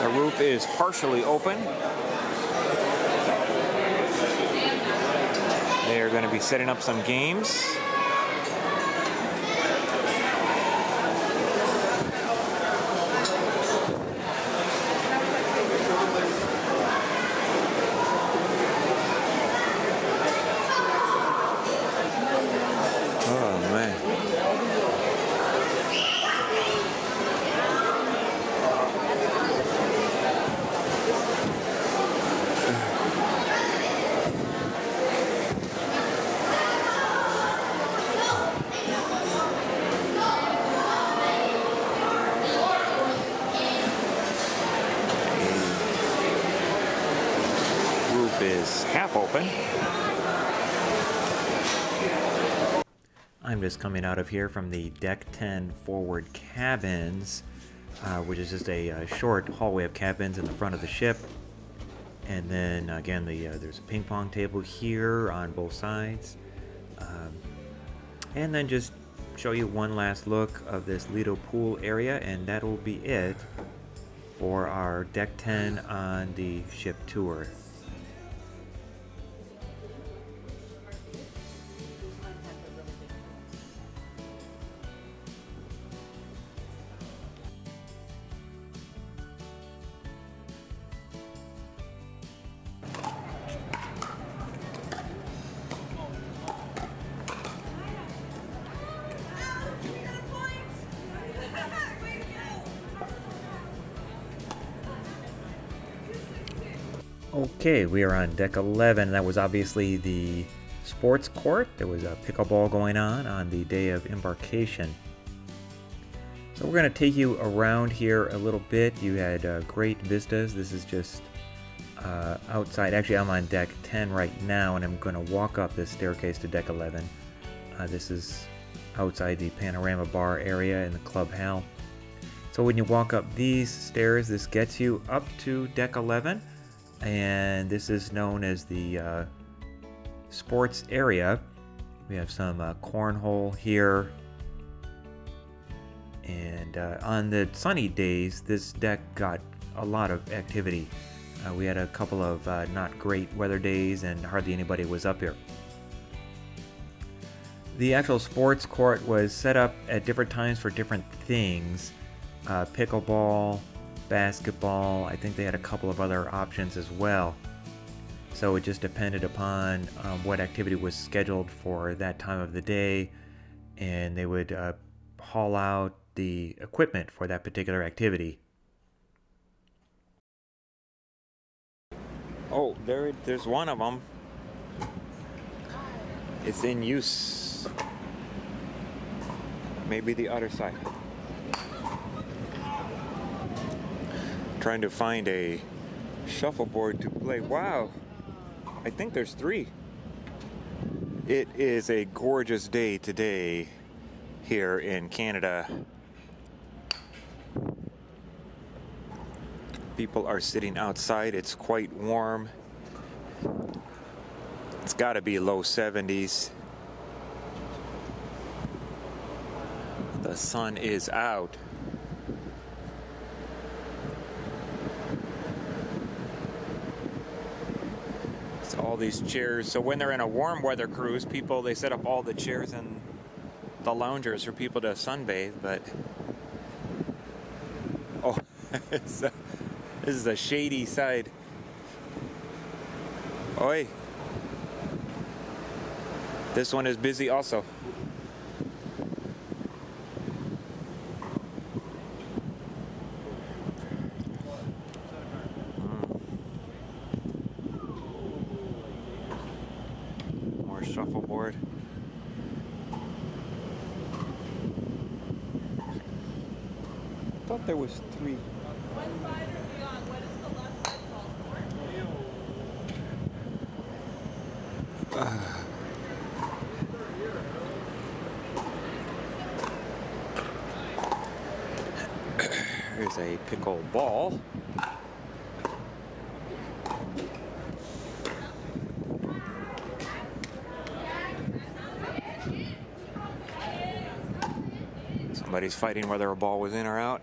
The roof is partially open. They are going to be setting up some games. Is half open. I'm just coming out of here from the deck 10 forward cabins, which is just a short hallway of cabins in the front of the ship. And then again, there's a ping pong table here on both sides. And then just show you one last look of this Lido pool area, and that will be it for our deck 10 on the ship tour. Okay, we are on deck 11. That was obviously the sports court. There was a pickleball going on the day of embarkation. So we're going to take you around here a little bit. You had great vistas. This is just outside. Actually, I'm on deck 10 right now, and I'm going to walk up this staircase to deck 11. This is outside the panorama bar area in the club hall. So when you walk up these stairs, this gets you up to deck 11. And this is known as the sports area. We have some cornhole here. And on the sunny days, this deck got a lot of activity. We had a couple of not great weather days and hardly anybody was up here. The actual sports court was set up at different times for different things. Pickleball, basketball, I think they had a couple of other options as well. So it just depended upon what activity was scheduled for that time of the day, and they would haul out the equipment for that particular activity. Oh, there's one of them. It's in use. Maybe the other side. Trying to find a shuffleboard to play. Wow, I think there's 3. It is a gorgeous day today here in Canada. People are sitting outside. It's quite warm. It's got to be low 70s. The sun is out. So all these chairs. So when they're in a warm weather cruise, they set up all the chairs and the loungers for people to sunbathe. But oh, this is a shady side. Oi. This one is busy also. More shuffleboard. I thought there was 3. What side are we on? What is the left side called for? Here's a pickle ball. Somebody's fighting whether a ball was in or out.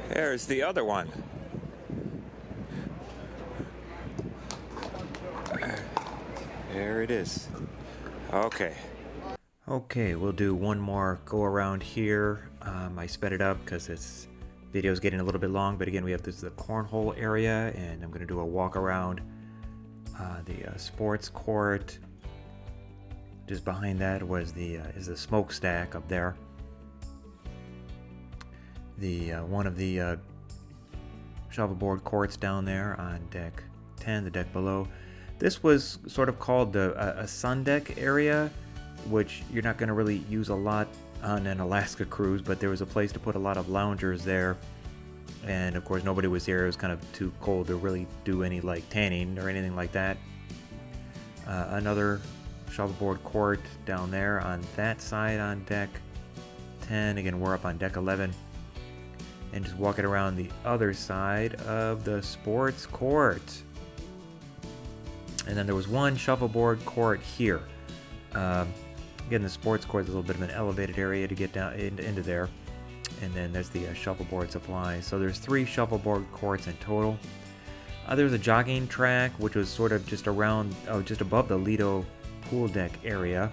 There's the other one. There it is. Okay. Okay, we'll do one more go around here. I sped it up because this video is getting a little bit long, but again, this is the cornhole area, and I'm going to do a walk around the sports court. Just behind that is the smokestack up there. One of the shuffleboard courts down there on deck 10, the deck below. This was sort of called a sun deck area, which you're not going to really use a lot on an Alaska cruise, but there was a place to put a lot of loungers there. And of course, nobody was there. It was kind of too cold to really do any like tanning or anything like that. Another shuffleboard court down there on that side on deck 10. Again, we're up on deck 11. And just walking around the other side of the sports court. And then there was one shuffleboard court here. Again, the sports court is a little bit of an elevated area to get down into there. And then there's the shuffleboard supply. So there's 3 shuffleboard courts in total. There was a jogging track, which was sort of just just above the Lido pool deck area.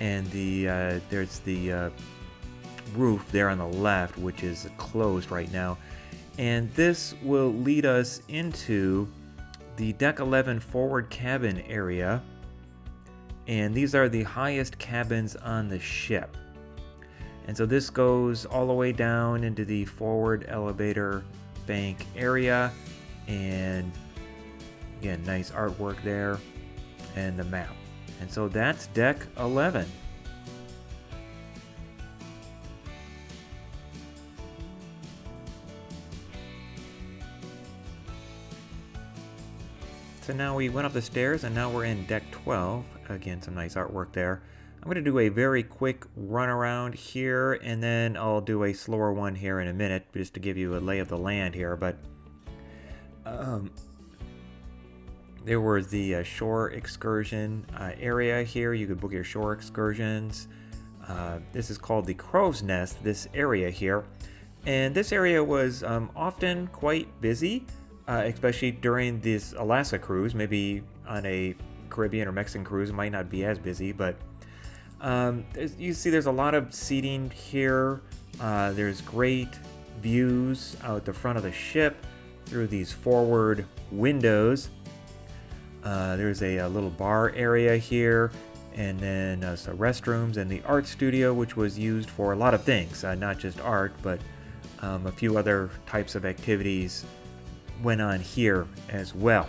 And there's the roof there on the left, which is closed right now. And this will lead us into the deck 11 forward cabin area. And these are the highest cabins on the ship. And so this goes all the way down into the forward elevator bank area. And again, nice artwork there and the map. And so that's deck 11. So now we went up the stairs and now we're in deck 12. Again, some nice artwork there. I'm going to do a very quick run around here, and then I'll do a slower one here in a minute just to give you a lay of the land here. But There was the shore excursion area here. You could book your shore excursions. This is called the Crow's Nest, this area here. And this area was often quite busy, especially during this Alaska cruise. Maybe on a Caribbean or Mexican cruise, it might not be as busy, but you see there's a lot of seating here. There's great views out the front of the ship through these forward windows. There's a little bar area here, and then some restrooms and the art studio, which was used for a lot of things, not just art, but a few other types of activities went on here as well.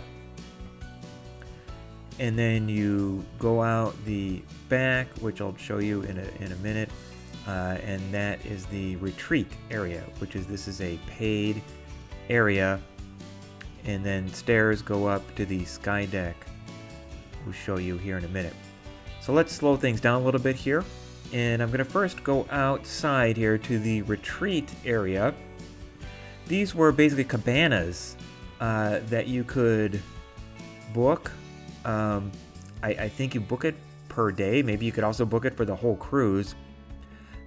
And then you go out the back, which I'll show you in a minute, and that is the retreat area, this is a paid area. And then stairs go up to the sky deck. We'll show you here in a minute. So let's slow things down a little bit here. And I'm going to first go outside here to the retreat area. These were basically cabanas that you could book. I think you book it per day. Maybe you could also book it for the whole cruise.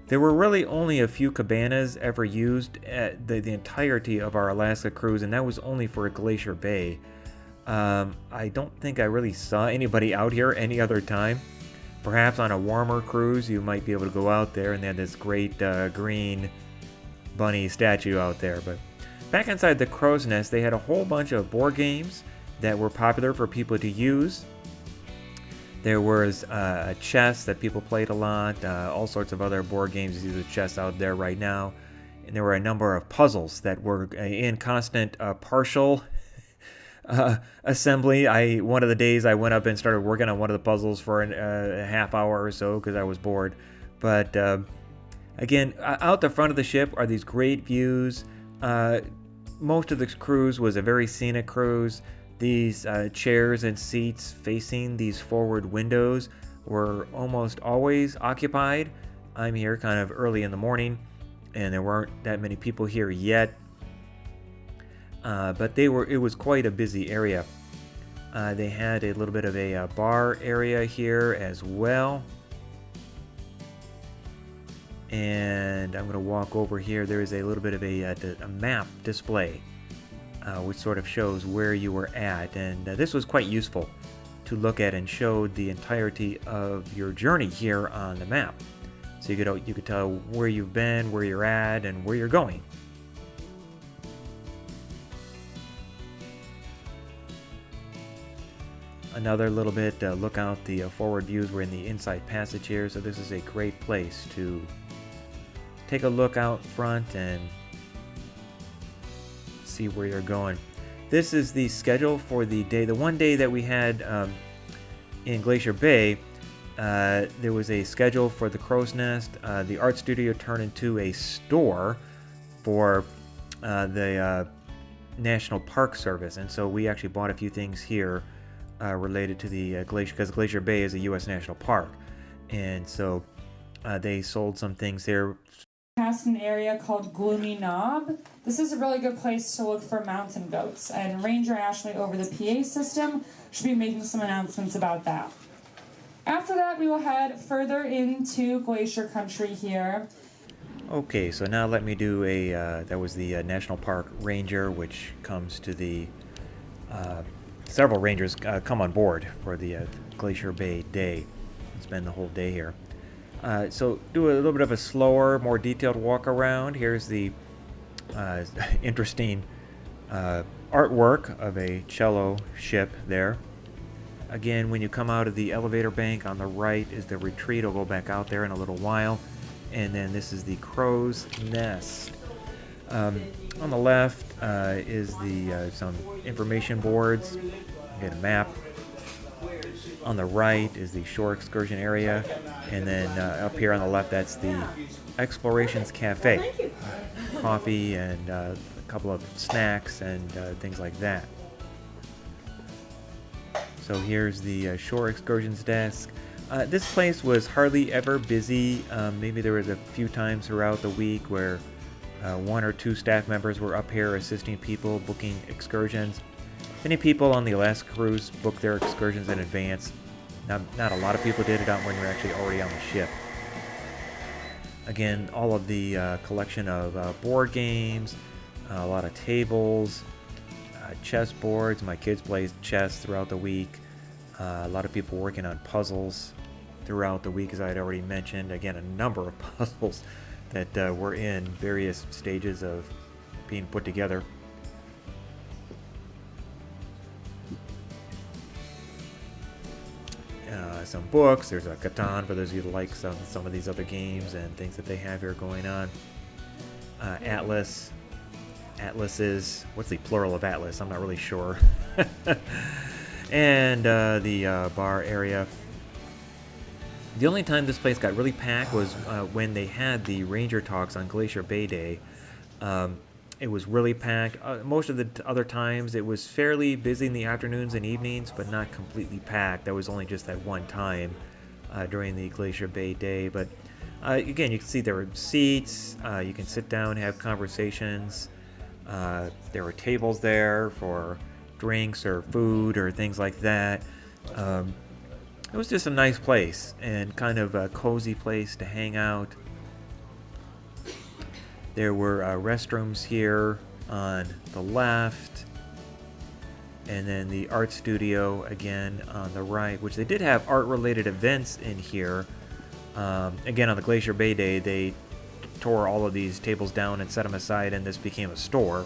There were really only a few cabanas ever used at the entirety of our Alaska cruise, and that was only for Glacier Bay. I don't think I really saw anybody out here any other time. Perhaps on a warmer cruise, you might be able to go out there, and they had this great green bunny statue out there. But back inside the Crow's Nest, they had a whole bunch of board games that were popular for people to use. There was a chess that people played a lot, all sorts of other board games. You see the chess out there right now. And there were a number of puzzles that were in constant partial assembly. One of the days I went up and started working on one of the puzzles for a half hour or so because I was bored. But again, out the front of the ship are these great views. Most of the cruise was a very scenic cruise. These chairs and seats facing these forward windows were almost always occupied. I'm here kind of early in the morning, and there weren't that many people here yet. But it was quite a busy area. They had a little bit of a bar area here as well. And I'm going to walk over here. There is a little bit of a map display, which sort of shows where you were at. And this was quite useful to look at and showed the entirety of your journey here on the map. So you could tell where you've been, where you're at, and where you're going. Another little bit look out the forward views. We're in the inside passage here, so this is a great place to take a look out front and see where you're going. This is the schedule for the day. The one day that we had in Glacier Bay, there was a schedule for the Crow's Nest. The art studio turned into a store for the National Park Service, and so we actually bought a few things here related to the glacier, because Glacier Bay is a U.S. national park, and so they sold some things there. Past an area called Gloomy Knob. This is a really good place to look for mountain goats, and Ranger Ashley over the PA system should be making some announcements about that. After that, we will head further into Glacier Country here. Okay, so now let me do that was the National Park Ranger, which comes to the, several rangers come on board for the Glacier Bay day. Spend the whole day here. So do a little bit of a slower, more detailed walk around. Here's the interesting artwork of a cello ship there. Again, when you come out of the elevator bank, on the right is the retreat. I'll go back out there in a little while. And then this is the Crow's Nest. On the left is the some information boards. Get a map. On the right is the shore excursion area, and then up here on the left, that's the Explorations Cafe. Coffee and a couple of snacks and things like that. So here's the shore excursions desk. This place was hardly ever busy. Maybe there was a few times throughout the week where one or two staff members were up here assisting people booking excursions. Many people on the Alaska cruise booked their excursions in advance. Not a lot of people did it out when you're actually already on the ship. Again, all of the collection of board games, a lot of tables, chess boards. My kids play chess throughout the week. A lot of people working on puzzles throughout the week, as I had already mentioned. Again, a number of puzzles that were in various stages of being put together. Some books. There's a Catan for those of you that like some of these other games and things that they have here going on. Atlases. What's the plural of Atlas? I'm not really sure. And the bar area. The only time this place got really packed was when they had the Ranger Talks on Glacier Bay Day. It was really packed. Most of the other times it was fairly busy in the afternoons and evenings, but not completely packed. That was only just that one time during the Glacier Bay Day. But again, you can see there were seats. You can sit down, have conversations. There were tables there for drinks or food or things like that. It was just a nice place and kind of a cozy place to hang out. There were restrooms here on the left, and then the art studio again on the right, which they did have art-related events in here. Again, on the Glacier Bay Day, they tore all of these tables down and set them aside, and this became a store.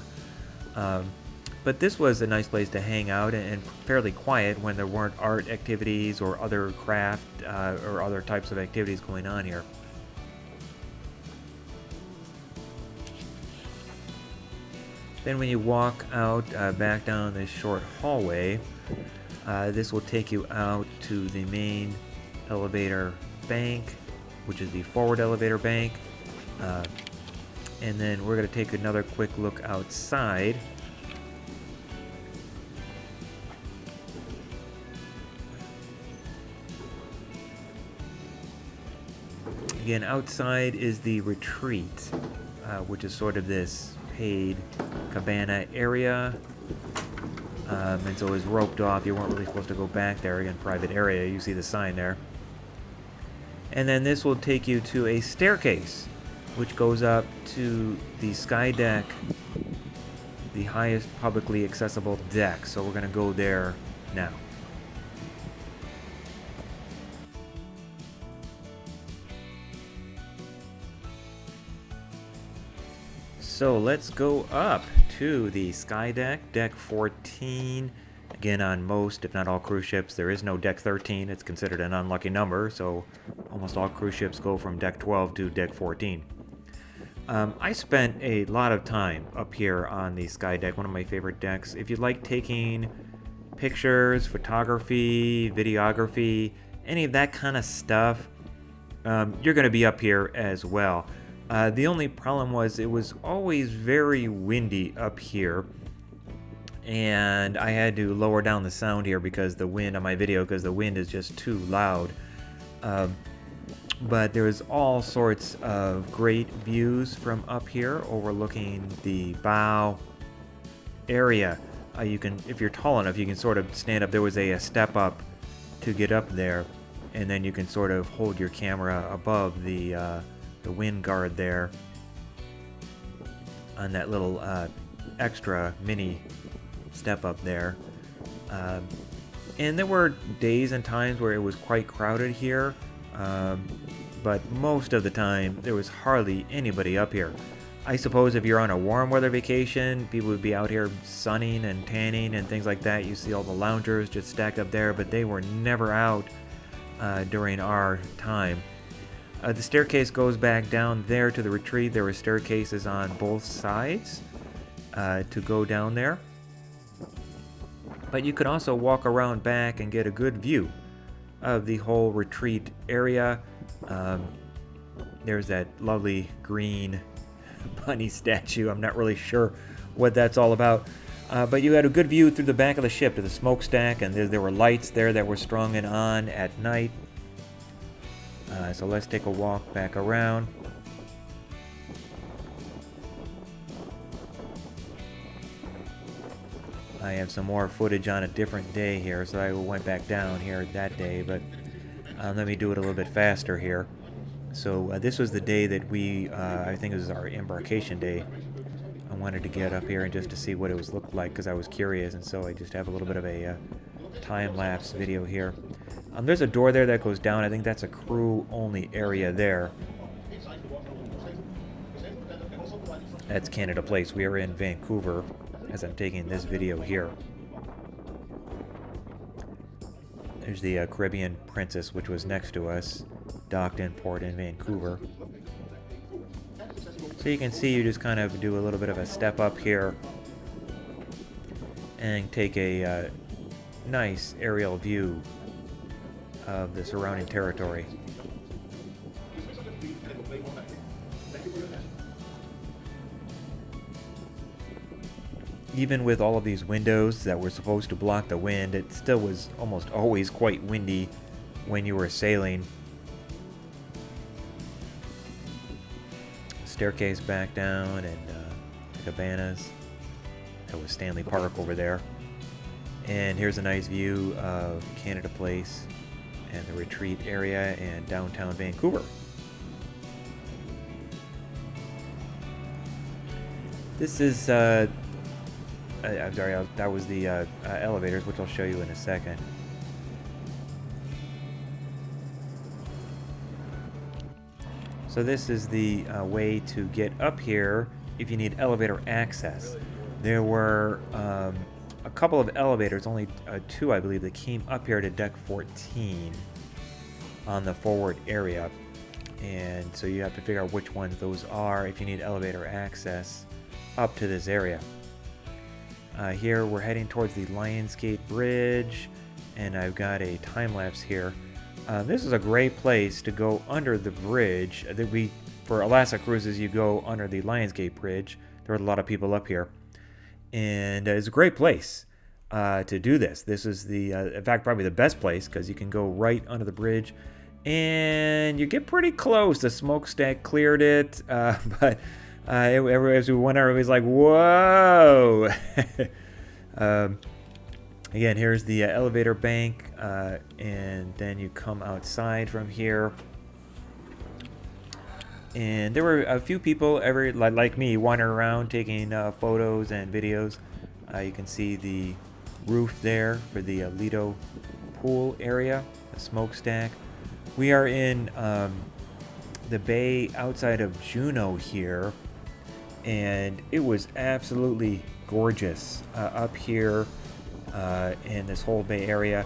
But this was a nice place to hang out and fairly quiet when there weren't art activities or other craft or other types of activities going on here. Then when you walk out back down this short hallway, this will take you out to the main elevator bank, which is the forward elevator bank. And then we're going to take another quick look outside. Again, outside is the retreat, which is sort of this paid cabana area. And so it was roped off. You weren't really supposed to go back there. Again, private area. You see the sign there. And then this will take you to a staircase, which goes up to the sky deck, the highest publicly accessible deck. So we're going to go there now. So let's go up to the sky deck, deck 14. Again, on most, if not all cruise ships, there is no deck 13. It's considered an unlucky number, so almost all cruise ships go from deck 12 to deck 14. I spent a lot of time up here on the sky deck, one of my favorite decks. If you like taking pictures, photography, videography, any of that kind of stuff, you're going to be up here as well. The only problem was it was always very windy up here, and I had to lower down the sound here because the wind on my video, because the wind is just too loud. But there was all sorts of great views from up here overlooking the bow area. You can, if you're tall enough, you can sort of stand up. There was a step up to get up there, and then you can sort of hold your camera above the wind guard there on that little extra mini step up there. And there were days and times where it was quite crowded here, but most of the time there was hardly anybody up here. I suppose if you're on a warm weather vacation, people would be out here sunning and tanning and things like that. You see all the loungers just stacked up there, but they were never out during our time. The staircase goes back down there to the retreat. There were staircases on both sides to go down there. But you could also walk around back and get a good view of the whole retreat area. There's that lovely green bunny statue. I'm not really sure what that's all about. But you had a good view through the back of the ship to the smokestack, and there were lights there that were strung and on at night. So let's take a walk back around. I have some more footage on a different day here, so I went back down here that day, but let me do it a little bit faster here. So this was the day that we, I think it was our embarkation day. I wanted to get up here and just to see what it was looked like because I was curious, and so I just have a little bit of a time-lapse video here. There's a door there that goes down. I think that's a crew-only area there. That's Canada Place. We are in Vancouver as I'm taking this video here. There's the Caribbean Princess, which was next to us, docked in port in Vancouver. So you can see you just kind of do a little bit of a step up here and take a nice aerial view of the surrounding territory. Even with all of these windows that were supposed to block the wind, it still was almost always quite windy when you were sailing. Staircase back down, and the Banas. That was Stanley Park over there. And here's a nice view of Canada Place and the retreat area and downtown Vancouver. This is I'm sorry, that was the elevators, which I'll show you in a second. So this is the way to get up here if you need elevator access. There were a couple of elevators, only two I believe, that came up here to deck 14 on the forward area. And so you have to figure out which ones those are if you need elevator access up to this area. Here we're heading towards the Lionsgate Bridge, and I've got a time-lapse here. This is a great place to go under the bridge. For Alaska cruises, you go under the Lionsgate Bridge. There are a lot of people up here, and it's a great place to do this. This is in fact, probably the best place because you can go right under the bridge, and you get pretty close. The smokestack cleared it, but as we went, everybody's like, "Whoa!" Again, here's the elevator bank, and then you come outside from here. And there were a few people, like me, wandering around taking photos and videos. You can see the roof there for the Lido pool area, the smokestack. We are in the bay outside of Juneau here, and it was absolutely gorgeous up here in this whole bay area.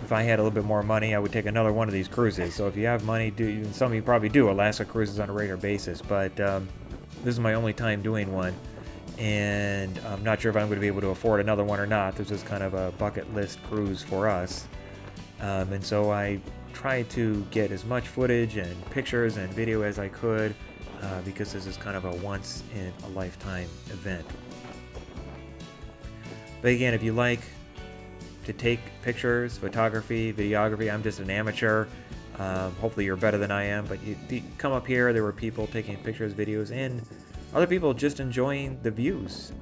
If I had a little bit more money, I would take another one of these cruises. So if you have money, and some of you probably do, Alaska cruises on a regular basis, but this is my only time doing one, and I'm not sure if I'm going to be able to afford another one or not. This is kind of a bucket list cruise for us, and so I tried to get as much footage and pictures and video as I could, because this is kind of a once-in-a-lifetime event. But again, if you like to take pictures, photography, videography, I'm just an amateur. Hopefully you're better than I am, but you come up here, there were people taking pictures, videos, and other people just enjoying the views.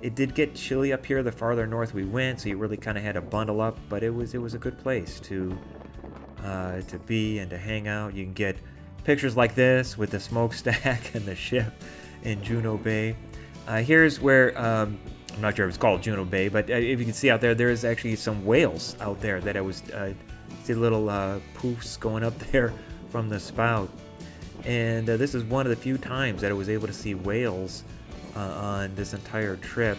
It did get chilly up here the farther north we went, so you really kind of had to bundle up, but it was a good place to be and to hang out. You can get pictures like this with the smokestack and the ship in Juneau Bay. Here's where, I'm not sure if it's called Juneau Bay, but if you can see out there, there's actually some whales out there that I was, see little poofs going up there from the spout. And this is one of the few times that I was able to see whales on this entire trip.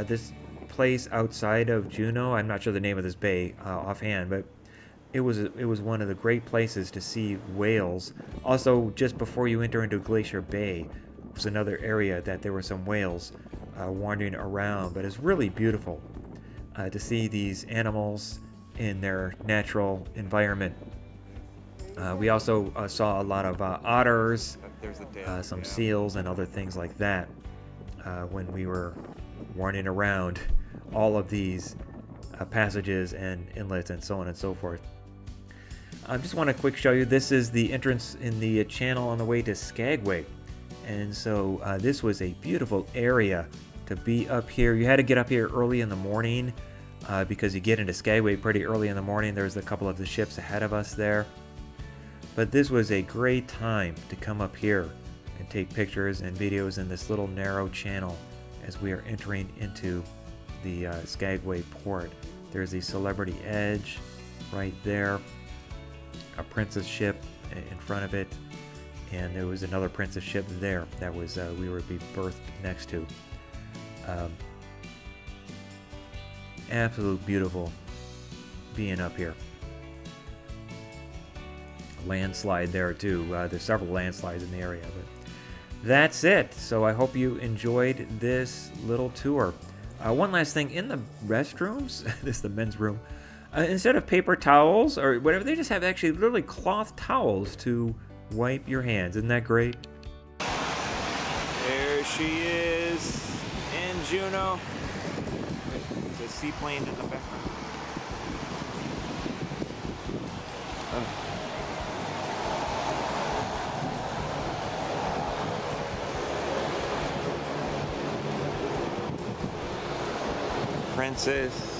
This place outside of Juneau, I'm not sure the name of this bay offhand, but it was one of the great places to see whales. Also, just before you enter into Glacier Bay was another area that there were some whales wandering around, but it's really beautiful to see these animals in their natural environment. We also saw a lot of otters, some seals, and other things like that when we were wandering around all of these passages and inlets and so on and so forth. I just want to quick show you, this is the entrance in the channel on the way to Skagway. And so this was a beautiful area to be up here. You had to get up here early in the morning because you get into Skagway pretty early in the morning. There's a couple of the ships ahead of us there. But this was a great time to come up here and take pictures and videos in this little narrow channel as we are entering into the Skagway port. There's the Celebrity Edge right there, a princess ship in front of it, and there was another princess ship there that was we would be berthed next to. Absolute beautiful being up here. Landslide there too. There's several landslides in the area, but that's it. So I hope you enjoyed this little tour. One last thing, in the restrooms, this is the men's room, instead of paper towels or whatever, they just have actually literally cloth towels to wipe your hands. Isn't that great? There she is in Juneau. The seaplane in the background. Princess.